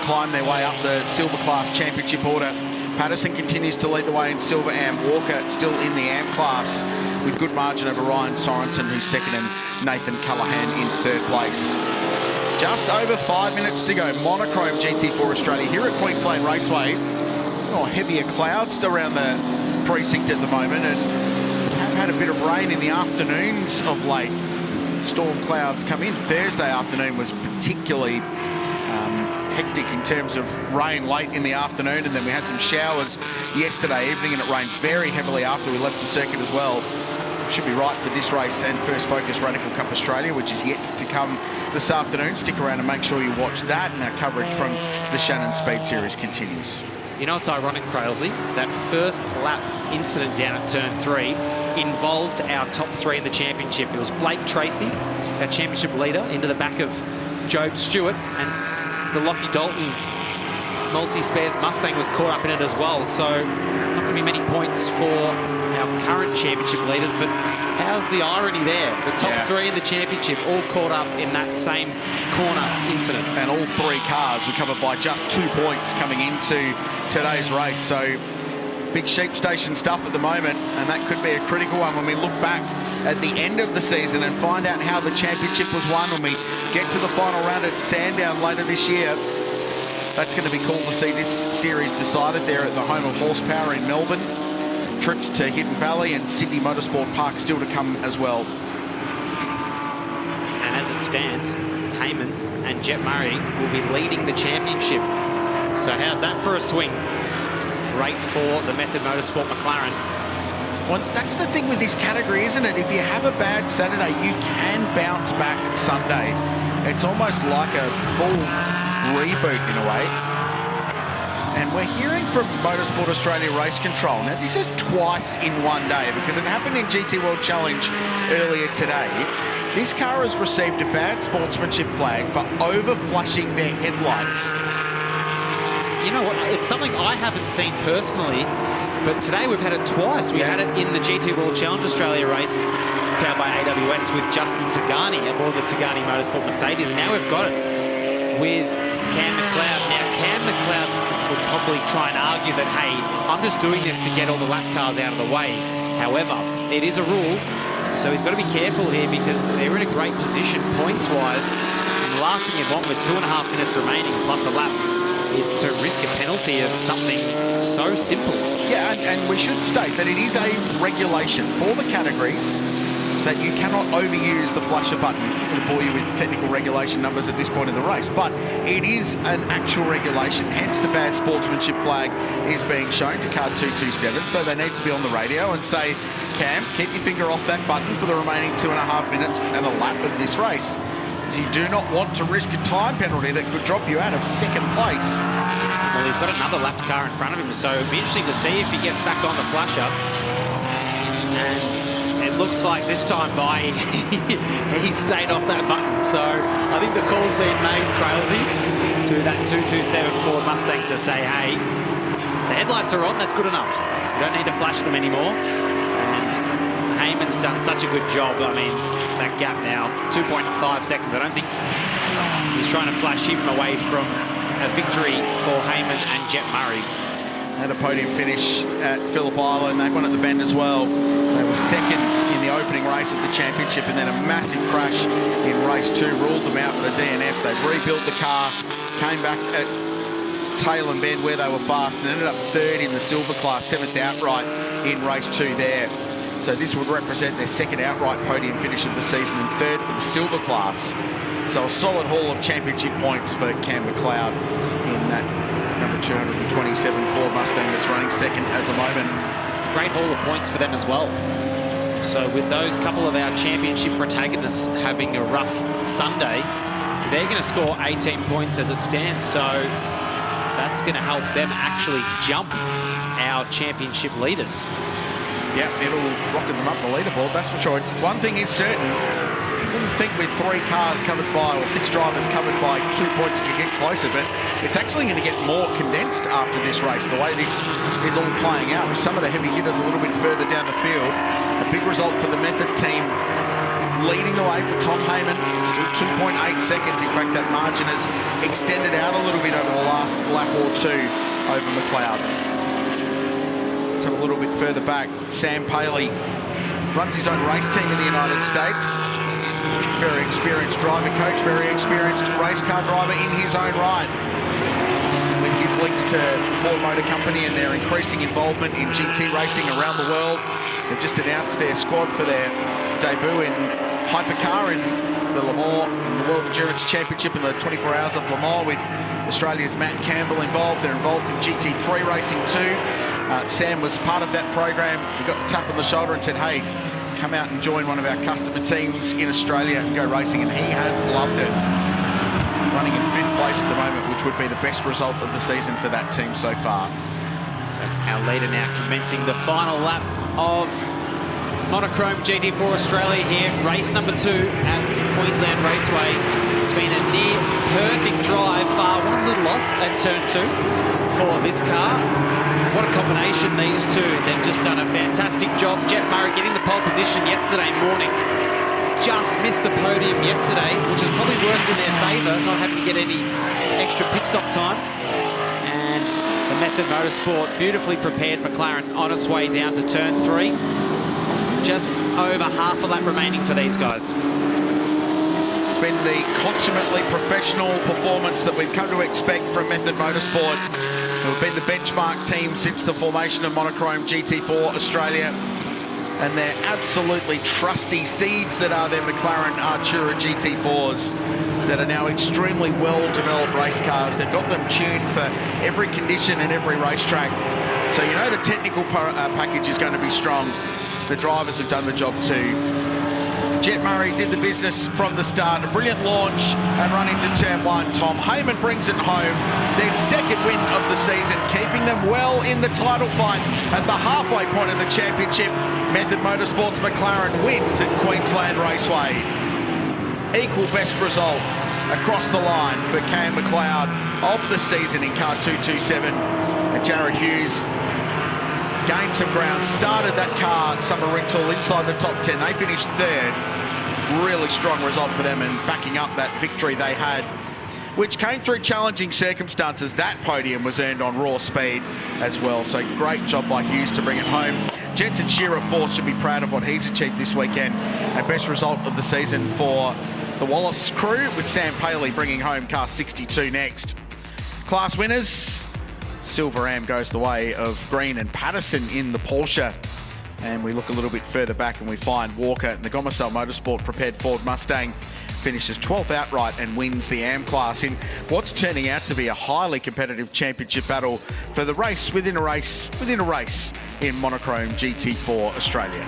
climbed their way up the Silver Class Championship order. Patterson continues to lead the way in Silver Am. Walker still in the Am class with good margin over Ryan Sorensen, who's second, and Nathan Callaghan in 3rd place. Just over 5 minutes to go. Monochrome GT4 Australia here at Queensland Raceway. Heavier clouds around the precinct at the moment, and have had a bit of rain in the afternoons of late. Storm clouds come in. Thursday afternoon was particularly hectic in terms of rain late in the afternoon, and then we had some showers yesterday evening, and it rained very heavily after we left the circuit as well. Should be right for this race and First Focus Radical Cup Australia, which is yet to come this afternoon. Stick around and make sure you watch that, and our coverage from the Shannons Speed Series continues. You know, it's ironic, Crailsey, that first lap incident down at turn 3 involved our top 3 in the championship. It was Blake Tracy, our championship leader, into the back of Job Stewart, and the Lockie Dalton multi-spares Mustang was caught up in it as well. So not going to be many points for our current championship leaders, but how's the irony there? The top 3 in the championship all caught up in that same corner incident. And all 3 cars were covered by just 2 points coming into today's race. So big sheep station stuff at the moment, and that could be a critical one when we look back at the end of the season and find out how the championship was won when we get to the final round at Sandown later this year. That's going to be cool to see this series decided there at the home of horsepower in Melbourne. Trips to Hidden Valley and Sydney Motorsport Park still to come as well. And as it stands, Heyman and Jet Murray will be leading the championship. So how's that for a swing? Great for the Method Motorsport McLaren. Well, that's the thing with this category, isn't it? If you have a bad Saturday, you can bounce back Sunday. It's almost like a full reboot in a way. And we're hearing from Motorsport Australia Race Control. Now, this is twice in one day because it happened in GT World Challenge earlier today. This car has received a bad sportsmanship flag for over-flashing their headlights. You know what? It's something I haven't seen personally, but today we've had it twice. We had it in the GT World Challenge Australia race powered by AWS with Justin Tagani aboard the Tagani Motorsport Mercedes, and now we've got it with Cam McLeod. Now, Cam McLeod would probably try and argue that, hey, I'm just doing this to get all the lap cars out of the way. However, it is a rule, so he's got to be careful here because they're in a great position points-wise. And the last thing you'd want with 2.5 minutes remaining plus a lap is to risk a penalty of something so simple. Yeah, and we should state that it is a regulation for the categories that you cannot overuse the flasher button. I'm going to bore you with technical regulation numbers at this point in the race, but it is an actual regulation, hence the bad sportsmanship flag is being shown to car 227, so they need to be on the radio and say, Cam, keep your finger off that button for the remaining 2.5 minutes and a lap of this race. So you do not want to risk a time penalty that could drop you out of second place. Well, he's got another lapped car in front of him, so it'll be interesting to see if he gets back on the flasher. And it looks like this time by he stayed off that button. So I think the call's been made, Crailsy, to that 227 Ford Mustang to say, hey, the headlights are on, that's good enough. You don't need to flash them anymore. And Heyman's done such a good job. I mean, that gap now, 2.5 seconds. I don't think he's trying to flash him away from a victory for Heyman and Jet Murray. Had a podium finish at Phillip Island. They won at the Bend as well. They were second in the opening race of the championship, and then a massive crash in race 2 ruled them out with a DNF. They rebuilt the car, came back at Tail and Bend where they were fast, and ended up third in the silver class, 7th outright in race 2 there. So this would represent their second outright podium finish of the season and third for the silver class. So a solid haul of championship points for Cam McLeod in that number 227 Ford Mustang that's running second at the moment. Great haul of points for them as well. So with those couple of our championship protagonists having a rough Sunday, they're going to score 18 points as it stands. So that's going to help them actually jump our championship leaders. Yeah, it'll rocket them up the leaderboard, that's for sure. One thing is certain, you wouldn't think with 3 cars covered by, or 6 drivers covered by 2 points, it could get closer, but it's actually going to get more condensed after this race, the way this is all playing out, with some of the heavy hitters a little bit further down the field. A big result for the Method team, leading the way for Tom Heyman, still 2.8 seconds. In fact, that margin has extended out a little bit over the last lap or 2 over McLeod. Let's have a little bit further back. Sam Paley runs his own race team in the United States. Very experienced driver coach, very experienced race car driver in his own right. With his links to Ford Motor Company and their increasing involvement in GT racing around the world, they've just announced their squad for their debut in hypercar in the Le Mans, the World Endurance Championship in the 24 Hours of Le Mans, with Australia's Matt Campbell involved. They're involved in GT3 racing too. Sam was part of that program. He got the tap on the shoulder and said, hey, come out and join one of our customer teams in Australia and go racing, and he has loved it. Running in 5th place at the moment, which would be the best result of the season for that team so far. So our leader now commencing the final lap of Monochrome GT4 Australia here, race number 2 at Queensland Raceway. It's been a near perfect drive, bar one little off at turn 2 for this car. What a combination, these two. They've just done a fantastic job. Jet Murray getting the pole position yesterday morning. Just missed the podium yesterday, which has probably worked in their favour, not having to get any extra pit stop time. And the Method Motorsport beautifully prepared McLaren on its way down to turn 3. Just over half a lap remaining for these guys. It's been the consummately professional performance that we've come to expect from Method Motorsport, who have been the benchmark team since the formation of Monochrome GT4 Australia, and their absolutely trusty steeds that are their McLaren Artura GT4s that are now extremely well-developed race cars. They've got them tuned for every condition and every racetrack. So you know the technical package is going to be strong. The drivers have done the job too. Jet Murray did the business from the start. A brilliant launch and run into turn 1. Tom Heyman brings it home. Their second win of the season, keeping them well in the title fight at the halfway point of the championship. Method Motorsports McLaren wins at Queensland Raceway. Equal best result across the line for Cam McLeod of the season in car 227. And Jared Hughes gained some ground, started that car, Summer Rintoul, inside the top 10. They finished third. Really strong result for them, and backing up that victory they had, which came through challenging circumstances. That podium was earned on raw speed as well. So great job by Hughes to bring it home. Jensen Shearer Force should be proud of what he's achieved this weekend. And best result of the season for the Wallace crew, with Sam Paley bringing home car 62 next. Class winners, Silver Am goes the way of Green and Patterson in the Porsche. And we look a little bit further back and we find Walker in the Gomersal Motorsport prepared Ford Mustang finishes 12th outright and wins the AM class in what's turning out to be a highly competitive championship battle for the race within a race in Monochrome GT4 Australia.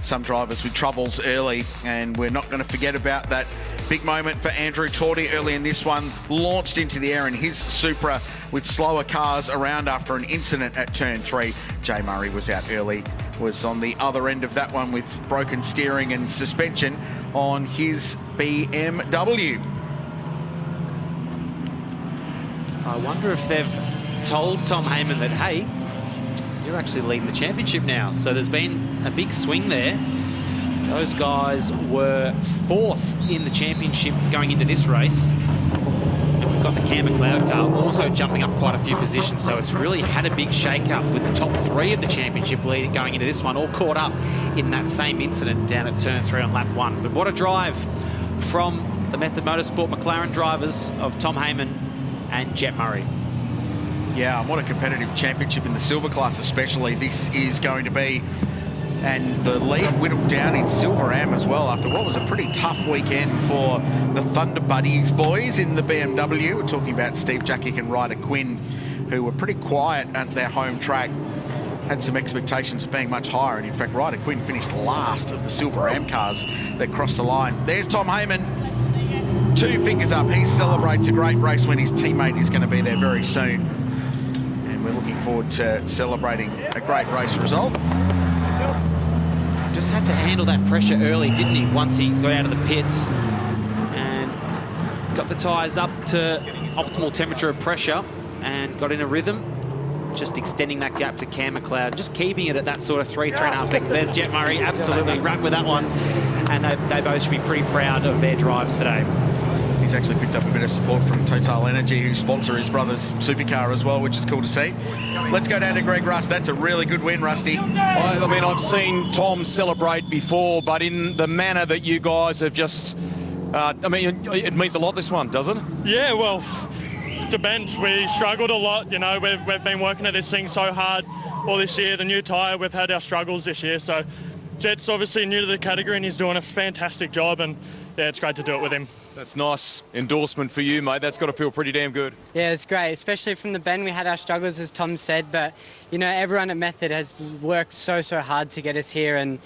Some drivers with troubles early, and we're not going to forget about that big moment for Andrew Torty early in this one. Launched into the air in his Supra with slower cars around after an incident at turn 3. Jay Murray was out early, was on the other end of that one with broken steering and suspension on his BMW. I wonder if they've told Tom Heyman that, hey, you're actually leading the championship now. So there's been a big swing there. Those guys were 4th in the championship going into this race. And we've got the Cam McLeod car also jumping up quite a few positions. So it's really had a big shake-up with the top 3 of the championship lead going into this one, all caught up in that same incident down at turn 3 on lap 1. But what a drive from the Method Motorsport McLaren drivers of Tom Heyman and Jet Murray. Yeah, what a competitive championship in the silver class especially this is going to be. And the lead whittled down in Silver Am as well after what was a pretty tough weekend for the Thunder Buddies boys in the BMW. We're talking about Steve Jackick and Ryder Quinn, who were pretty quiet at their home track. Had some expectations of being much higher, and in fact Ryder Quinn finished last of the Silver Am cars that crossed the line. There's Tom Heyman, 2 fingers up. He celebrates a great race when his teammate is going to be there very soon. We're looking forward to celebrating a great race result. Just had to handle that pressure early, didn't he, once he got out of the pits and got the tyres up to optimal temperature of pressure and got in a rhythm, just extending that gap to Cam McLeod, just keeping it at that sort of 3.5 seconds. There's Jet Murray, absolutely wrapped with that one, and they both should be pretty proud of their drives today. He's actually picked up a bit of support from Total Energy, who sponsor his brother's supercar as well, which is cool to see. Let's go down to Greg Rust. That's a really good win, Rusty. I mean, I've seen Tom celebrate before, but in the manner that you guys have just... I mean, it means a lot, this one, doesn't it? Yeah, well, the bench, we struggled a lot. You know, we've been working at this thing so hard all this year. The new tyre, we've had our struggles this year. So Jet's obviously new to the category and he's doing a fantastic job. And yeah, it's great to do it with him. That's nice endorsement for you, mate. That's got to feel pretty damn good. Yeah, it's great, especially from the bend. We had our struggles, as Tom said, but, you know, everyone at Method has worked so hard to get us here, and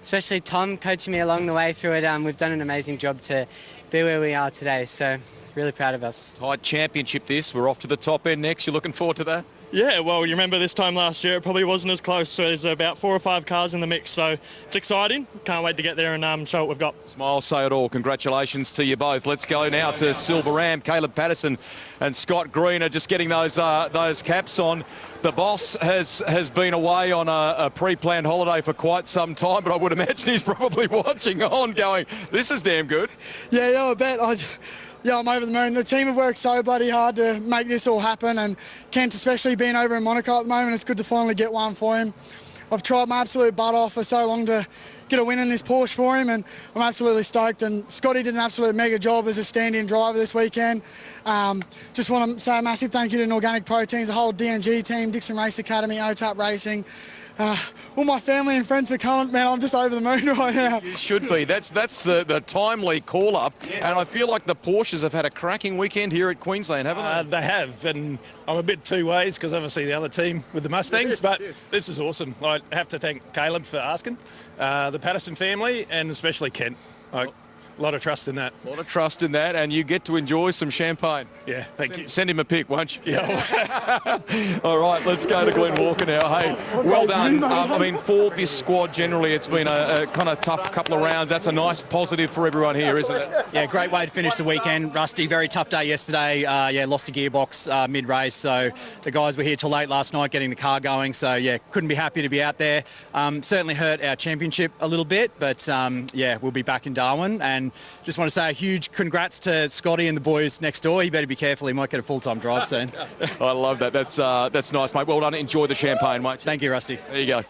especially Tom coaching me along the way through it. We've done an amazing job to be where we are today, so really proud of us. Tight championship this. We're off to the top end next. You're looking forward to that? Yeah, well, you remember this time last year, it probably wasn't as close, so there's about 4 or 5 cars in the mix, so it's exciting. Can't wait to get there and show what we've got. Smile, say it all. Congratulations to you both. Let's go now to Silver Am. Caleb Patterson and Scott Green are just getting those caps on. The boss has been away on a pre-planned holiday for quite some time, but I would imagine he's probably watching on going, this is damn good. Yeah, I bet. Yeah, I'm over the moon. The team have worked so bloody hard to make this all happen, and Kent especially being over in Monaco at the moment, it's good to finally get one for him. I've tried my absolute butt off for so long to get a win in this Porsche for him, and I'm absolutely stoked. And Scotty did an absolute mega job as a stand-in driver this weekend. Just want to say a massive thank you to Organic Proteins, the whole DNG team, Dixon Race Academy, OTAP Racing. all my family and friends for coming. Man, I'm just over the moon right now. You should be. That's the timely call-up. And I feel like the Porsches have had a cracking weekend here at Queensland, haven't they? They have, and I'm a bit two ways because obviously the other team with the Mustangs, but this is awesome. I have to thank Caleb for asking, the Patterson family, and especially Kent. A lot of trust in that. A lot of trust in that, and you get to enjoy some champagne. Yeah, thank you. Send him a pic, won't you? Yeah. All right, let's go to Glen Walker now. Hey, well done. I mean, for this squad, generally, it's been a kind of tough couple of rounds. That's a nice positive for everyone here, isn't it? Yeah, great way to finish the weekend, Rusty. Very tough day yesterday. Yeah, lost the gearbox mid-race, so the guys were here till late last night getting the car going. So, yeah, couldn't be happy to be out there. Certainly hurt our championship a little bit, but, yeah, we'll be back in Darwin. And just want to say a huge congrats to Scotty and the boys next door. You better be careful. He might get a full-time drive soon. I love that. That's nice, mate. Well done. Enjoy the champagne, mate. Thank you, Rusty. There you go.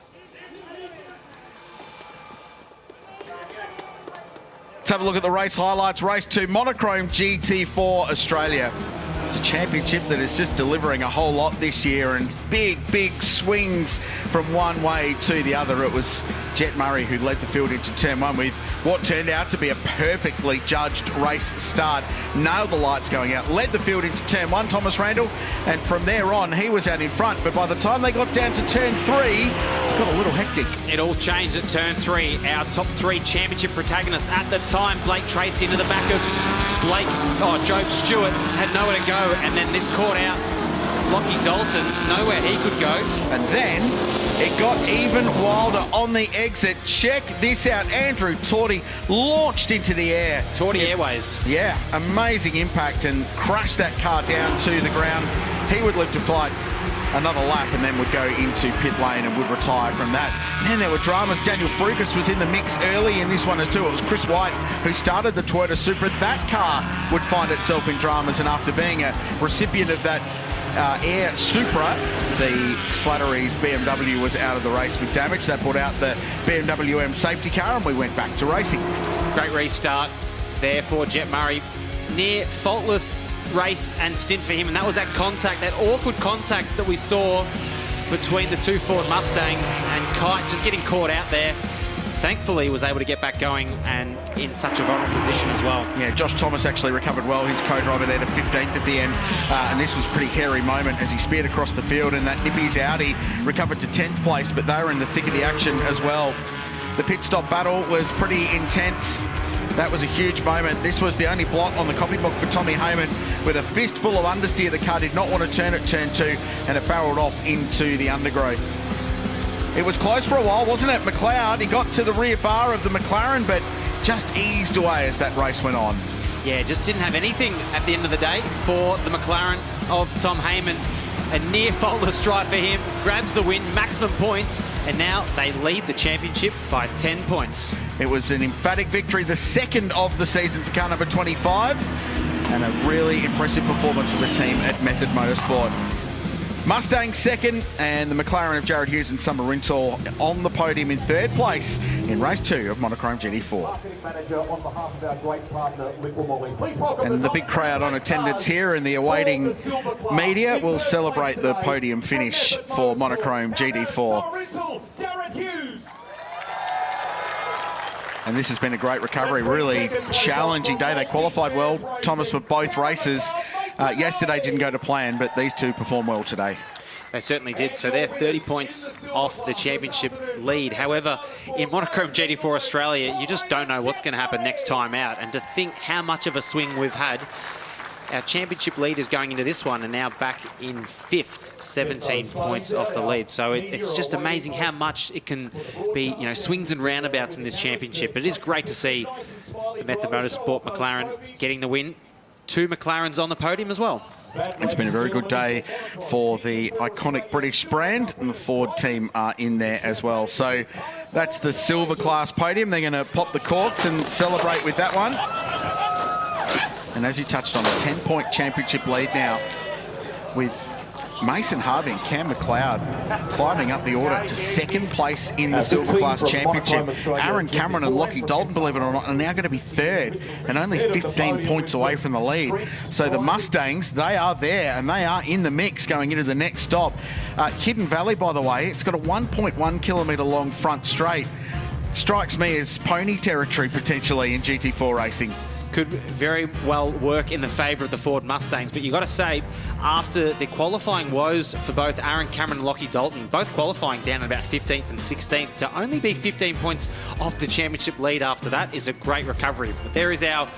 Let's have a look at the race highlights. Race 2, Monochrome GT4 Australia. It's a championship that is just delivering a whole lot this year, and big swings from one way to the other. It was Jet Murray who led the field into turn 1 with what turned out to be a perfectly judged race start. Nailed the lights going out, led the field into turn 1, Thomas Randall, and from there on he was out in front. But by the time they got down to turn 3, it got a little hectic. It all changed at turn 3. Our top 3 championship protagonists at the time, Blake Tracy into the back of Job Stewart, had nowhere to go, and then this caught out Lockie Dalton, nowhere he could go. And then it got even wilder on the exit. Check this out. Andrew Torty launched into the air. Torty Airways. Yeah, amazing impact, and crushed that car down to the ground. He would live to fight another lap and then would go into pit lane and would retire from that. Then there were dramas. Daniel Frugas was in the mix early in this one as too. It was Chris White who started the Toyota Supra. That car would find itself in dramas, and after being a recipient of that Air Supra, the Slattery's BMW was out of the race with damage. That brought out the BMW M safety car, and we went back to racing. Great restart there for Jet Murray. Near faultless race and stint for him, and that was that contact, that awkward contact that we saw between the two Ford Mustangs, and Kite just getting caught out there. Thankfully, he was able to get back going, and in such a vulnerable position as well. Yeah, Josh Thomas actually recovered well. His co-driver there to 15th at the end, and this was a pretty hairy moment as he speared across the field, and that Nippies Audi recovered to 10th place, but they were in the thick of the action as well. The pit stop battle was pretty intense. That was a huge moment. This was the only blot on the copybook for Tommy Heyman. With a fistful of understeer, the car did not want to turn at turn 2, and it barreled off into the undergrowth. It was close for a while, wasn't it? McLeod, he got to the rear bar of the McLaren, but just eased away as that race went on. Yeah, just didn't have anything at the end of the day for the McLaren of Tom Heyman. A near faultless drive for him, grabs the win, maximum points, and now they lead the championship by 10 points. It was an emphatic victory, the second of the season for car number 25, and a really impressive performance for the team at Method Motorsport. Mustang second, and the McLaren of Jared Hughes and Summer Rintoul on the podium in third place in race 2 of Monochrome GT4. And the big crowd on attendance here and the awaiting media will celebrate the podium finish for Monochrome GT4. And this has been a great recovery, really challenging day. They qualified well, Thomas, for both races. Yesterday didn't go to plan, but these two performed well today. They certainly did. So they're 30 points off the championship lead. However, in Monochrome GT4 Australia, you just don't know what's going to happen next time out. And to think how much of a swing we've had, our championship lead is going into this one and now back in 5th, 17 points off the lead. So it's just amazing how much it can be, you know, swings and roundabouts in this championship. But it is great to see the Method Motorsport McLaren getting the win. 2 McLarens on the podium as well. It's been a very good day for the iconic British brand, and the Ford team are in there as well. So that's the silver class podium. They're going to pop the corks and celebrate with that one. And as you touched on, a 10-point championship lead now with Mason Harvey and Cam McLeod climbing up the order to second place in the Silver Class Championship. Aaron Cameron and Lockie Dalton, believe it or not, are now going to be third and only 15 points away from the lead. So the Mustangs, they are there and they are in the mix going into the next stop. Hidden Valley, by the way, it's got a 1.1 kilometre long front straight. Strikes me as pony territory potentially in GT4 racing. Could very well work in the favour of the Ford Mustangs, but you've got to say, after the qualifying woes for both Aaron Cameron and Lockie Dalton, both qualifying down at about 15th and 16th, to only be 15 points off the championship lead after that is a great recovery. But there is our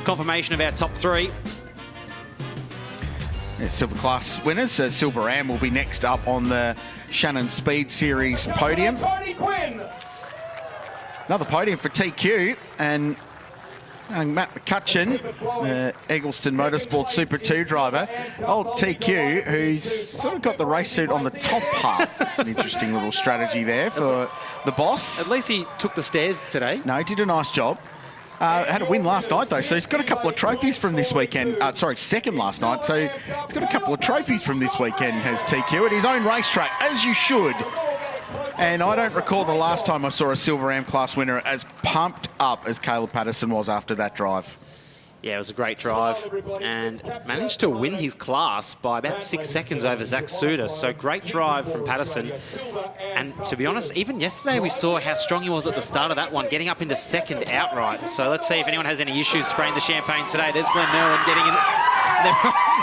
confirmation of our top three. Silver Class winners. Silver Am will be next up on the Shannons SpeedSeries podium. Another podium for TQ and Matt McCutcheon, Eggleston Motorsports Super 2 driver. Old TQ, who's sort of got the race suit on the top half. That's an interesting little strategy there for the boss. At least he took the stairs today. No, he did a nice job. Had a win last night, though, so he's got a couple of trophies from this weekend. Second last night, so he's got a couple of trophies from this weekend, has TQ, at his own racetrack, as you should. And I don't recall the last time I saw a Silver Am class winner as pumped up as Caleb Patterson was after that drive. Yeah, it was a great drive and managed to win his class by about 6 seconds over Zach Suter. So great drive from Patterson. And to be honest, even yesterday we saw how strong he was at the start of that one, getting up into second outright. So let's see if anyone has any issues spraying the champagne today. There's Glenn Merwin getting in.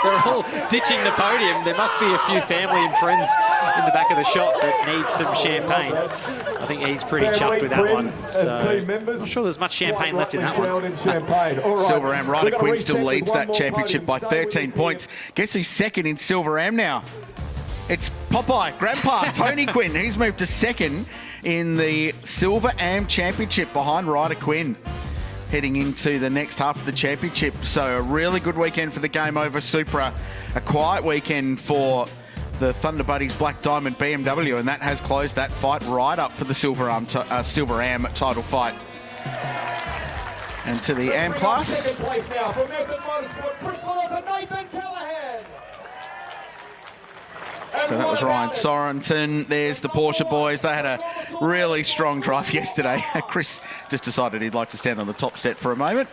They're all ditching the podium. There must be a few family and friends in the back of the shop that need some champagne. I think he's pretty chuffed with that one. So I'm not sure there's much champagne left in that one. Silver Am Ryder Quinn still leads that championship by 13 points. Guess who's second in Silver Am now? It's Popeye, Grandpa, Tony Quinn. He's moved to second in the Silver Am Championship behind Ryder Quinn, heading into the next half of the championship. So a really good weekend for the Game Over Supra. A quiet weekend for the Thunder Buddies Black Diamond BMW, and that has closed that fight right up for the Silver Am title fight. And to the Am class. So that was Ryan Sorensen. There's the Porsche boys. They had a really strong drive yesterday. Chris just decided he'd like to stand on the top step for a moment.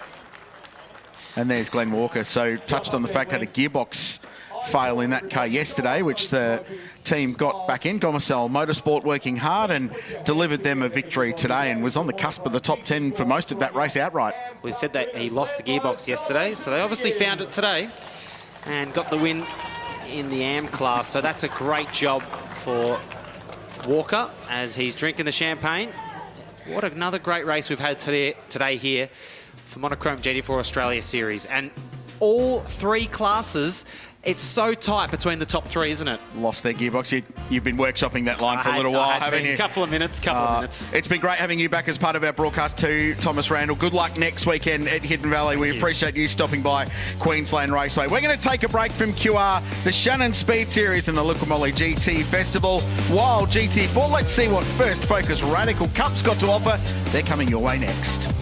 And there's Glenn Walker. So touched on the fact had a gearbox fail in that car yesterday, which the team got back in. Gomersall Motorsport working hard and delivered them a victory today and was on the cusp of the top 10 for most of that race outright. We said that he lost the gearbox yesterday, so they obviously found it today and got the win in the Am class. So that's a great job for Walker as he's drinking the champagne. What another great race we've had today here for Monochrome GT4 Australia Series. And all three classes, it's so tight between the top three, isn't it? Lost their gearbox. You've been workshopping that line for a little while, haven't you? Couple of minutes. It's been great having you back as part of our broadcast too, Thomas Randall. Good luck next weekend at Hidden Valley. We appreciate you stopping by Queensland Raceway. We're going to take a break from QR, the Shannons SpeedSeries and the LIQUI MOLY GT Festival. While GT4, let's see what First Focus Radical Cup's got to offer. They're coming your way next.